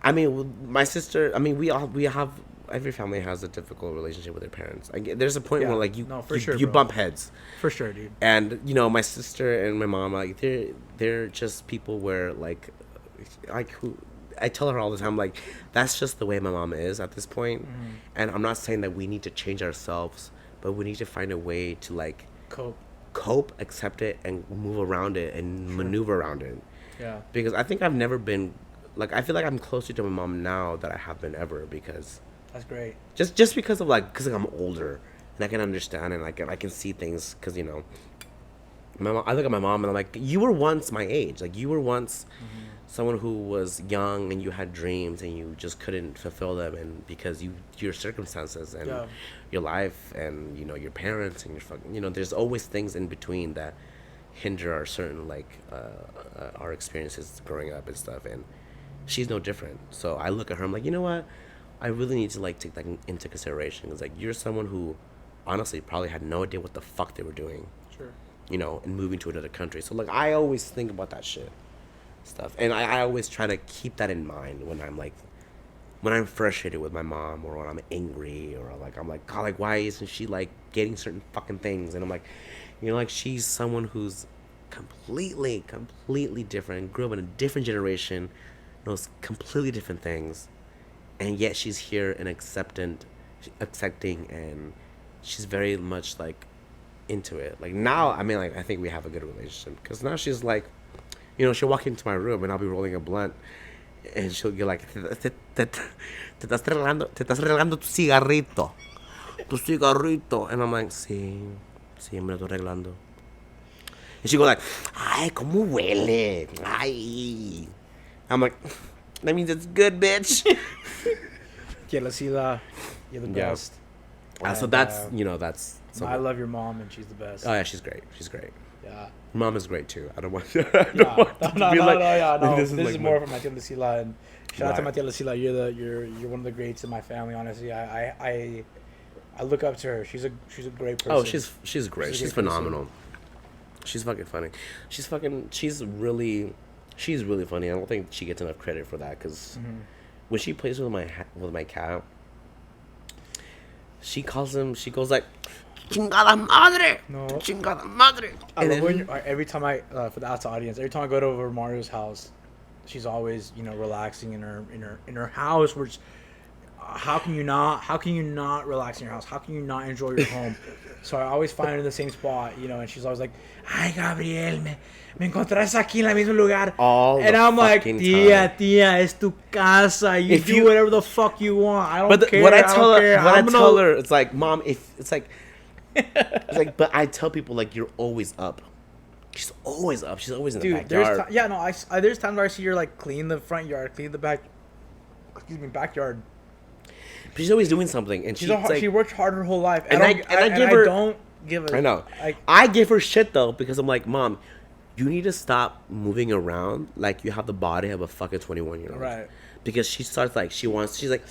I mean, my sister. I mean, we have every family has a difficult relationship with their parents. There's a point Yeah. where like No, for you, sure, you bro. bump heads. For sure, dude. And my sister and my mom, like they're just people where like who I tell her all the time, like that's just the way my mom is at this point. And I'm not saying that we need to change ourselves, but we need to find a way to like cope, accept it, and move around it and maneuver around it. Yeah. Because I think I've never been like, I feel like I'm closer to my mom now than I have been ever, because That's great. just because of because I'm older and I can understand and I can see things, because my mom, I look at my mom and I'm like, you were once my age, like you were once someone who was young and you had dreams and you just couldn't fulfill them, and because your circumstances and your life and your parents and your fucking there's always things in between that hinder our certain our experiences growing up and stuff, and she's no different. So I look at her, I'm like, you know what, I really need to take that into consideration, because you're someone who honestly probably had no idea what the fuck they were doing, Sure. and moving to another country. So I always think about that shit stuff, and I always try to keep that in mind when I'm frustrated with my mom, or when I'm angry, or I'm like, God, why isn't she getting certain fucking things? And I'm like, she's someone who's completely different, grew up in a different generation, knows completely different things, and yet she's here and accepting, and she's very much into it. Now, I mean, I think we have a good relationship, because now she's she'll walk into my room and I'll be rolling a blunt, and she'll get like, te estás regalando tu cigarrito, and I'm like, sí, me lo estoy regalando. And she go like, ay, cómo huele, ay. I'm like, that means it's good, bitch. You're the best. So And, that's that's. I love your mom, and she's the best. Oh yeah, she's great. Yeah. Mom is great too. I don't want. No. This is more from my tia Lucila, and shout out to my tia Lucila. You're one of the greats in my family. Honestly, I look up to her. She's a great person. Oh, she's great. She's phenomenal. Person. She's fucking funny. She's really funny. I don't think she gets enough credit for that, because when she plays with my cat, she calls him. She goes like, "Chingada madre, No. chingada madre." I love when every time for the outside audience, every time I go over Mario's house, she's always relaxing in her house. Which, how can you not relax in your house? How can you not enjoy your home? So I always find her in the same spot, and she's always like, "Ay, Gabriel, me encontraste aquí en el mismo lugar." And I'm like, "Tía, es tu casa. You If do you- whatever the fuck you want. I don't But care. what I don't tell her, care. what I I'm tell gonna-" her, it's like, Mom, it's like, but I tell people you're always up. She's always up. She's always in the Dude, backyard. there's times where I see her clean the front yard, clean the backyard. But she's always doing something, and She worked hard her whole life, And I don't give a. I know. I give her shit though, because I'm like, Mom, you need to stop moving around like you have the body of a fucking 21-year-old. Right. Because she starts she's like,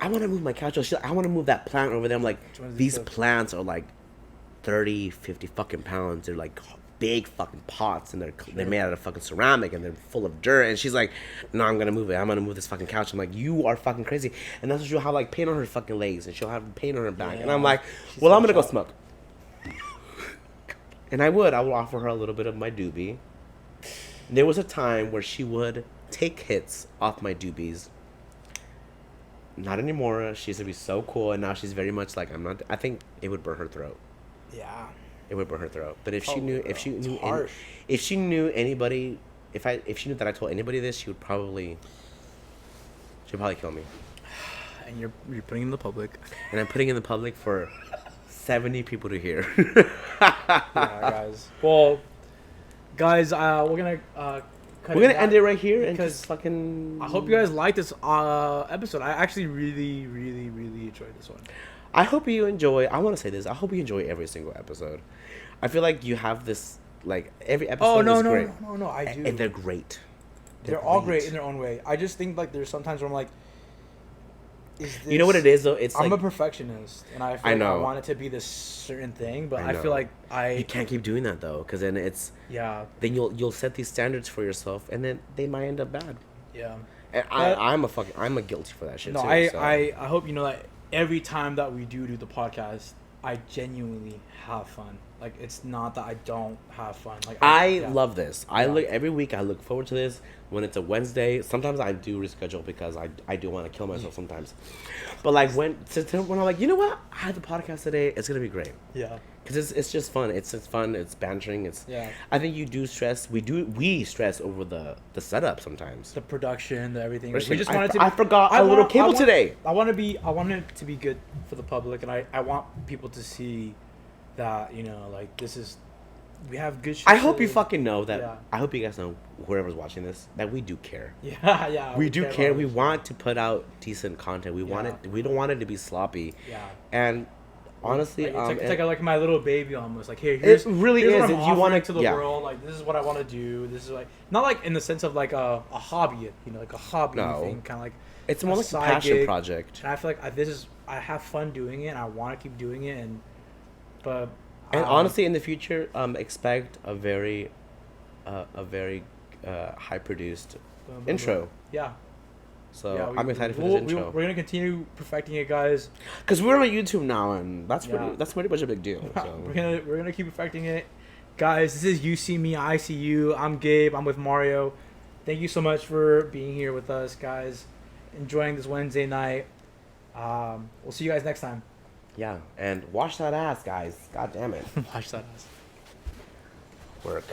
I want to move my couch. She's like, I want to move that plant over there. I'm like, these plants are 30, 50 fucking pounds. They're big fucking pots, and they're made out of fucking ceramic, and they're full of dirt. And she's like, "No, I'm gonna move it. I'm gonna move this fucking couch." I'm like, "You are fucking crazy." And that's when she'll have like paint on her fucking legs, and she'll have paint on her back. And I'm like, "Well, I'm gonna go smoke." And I would offer her a little bit of my doobie. There was a time where she would take hits off my doobies. Not anymore. She used to be so cool, and now she's very much like, I'm not. I think it would burn her throat. Yeah. It would burn her throat. But if she knew, if she knew, harsh. if she knew anybody, if she knew that I told anybody this, she'd probably kill me. And you're putting it in the public. And I'm putting it in the public for 70 people to hear. Yeah, guys. Well, guys, we're gonna end it right here and because just fucking. I hope you guys liked this episode. I actually really, really, really enjoyed this one. I hope you enjoy. I want to say this. I hope you enjoy every single episode. I feel like you have this, like, every episode is great. No, I do. And they're great. They're all great in their own way. I just think, like, there's sometimes where I'm like, is this... You know what it is, though? It's I'm like, a perfectionist, and I feel like I want it to be this certain thing, but I feel like You can't keep doing that, though, because then it's... Yeah. Then you'll set these standards for yourself, and then they might end up bad. Yeah. And I'm a guilty for that shit, no, too. I hope you know that every time that we do the podcast, I genuinely have fun. Like, it's not that I don't have fun. Like, I love this. Every week I look forward to this. When it's a Wednesday, sometimes I do reschedule because I do want to kill myself sometimes. But like when I'm like, you know what, I have the podcast today. It's gonna be great. Yeah. Because it's just fun. It's fun. It's bantering. I think you do stress. We stress over the setup sometimes. The production, the everything. We just wanted to. I forgot a little cable today. I want it to be good for the public, and I want people to see that, you know, like, this is, we have good shit. I hope you fucking know that. Yeah. I hope you guys know, whoever's watching this, that we do care. Yeah. We do care. We want to put out decent content. We want it. We don't want it to be sloppy. Yeah. And honestly, like, it's like my little baby almost. Like, hey, here's it really here's is. what I'm You want offering to the world. Like, this is what I want to do. This is like, not like in the sense of like a hobby, you know, like a hobby thing, kind of like. It's more like a passion gig. project. And I feel like I have fun doing it, and I want to keep doing it, but. And honestly, in the future, expect a very high produced intro. Yeah. So I'm excited for this intro. We're gonna continue perfecting it, guys. Because we're on YouTube now, and that's pretty much a big deal. So. we're gonna keep perfecting it, guys. This is You See Me, I See You. I'm Gabe. I'm with Mario. Thank you so much for being here with us, guys. Enjoying this Wednesday night. We'll see you guys next time. Yeah, and wash that ass, guys. God damn it. Wash that ass. Work.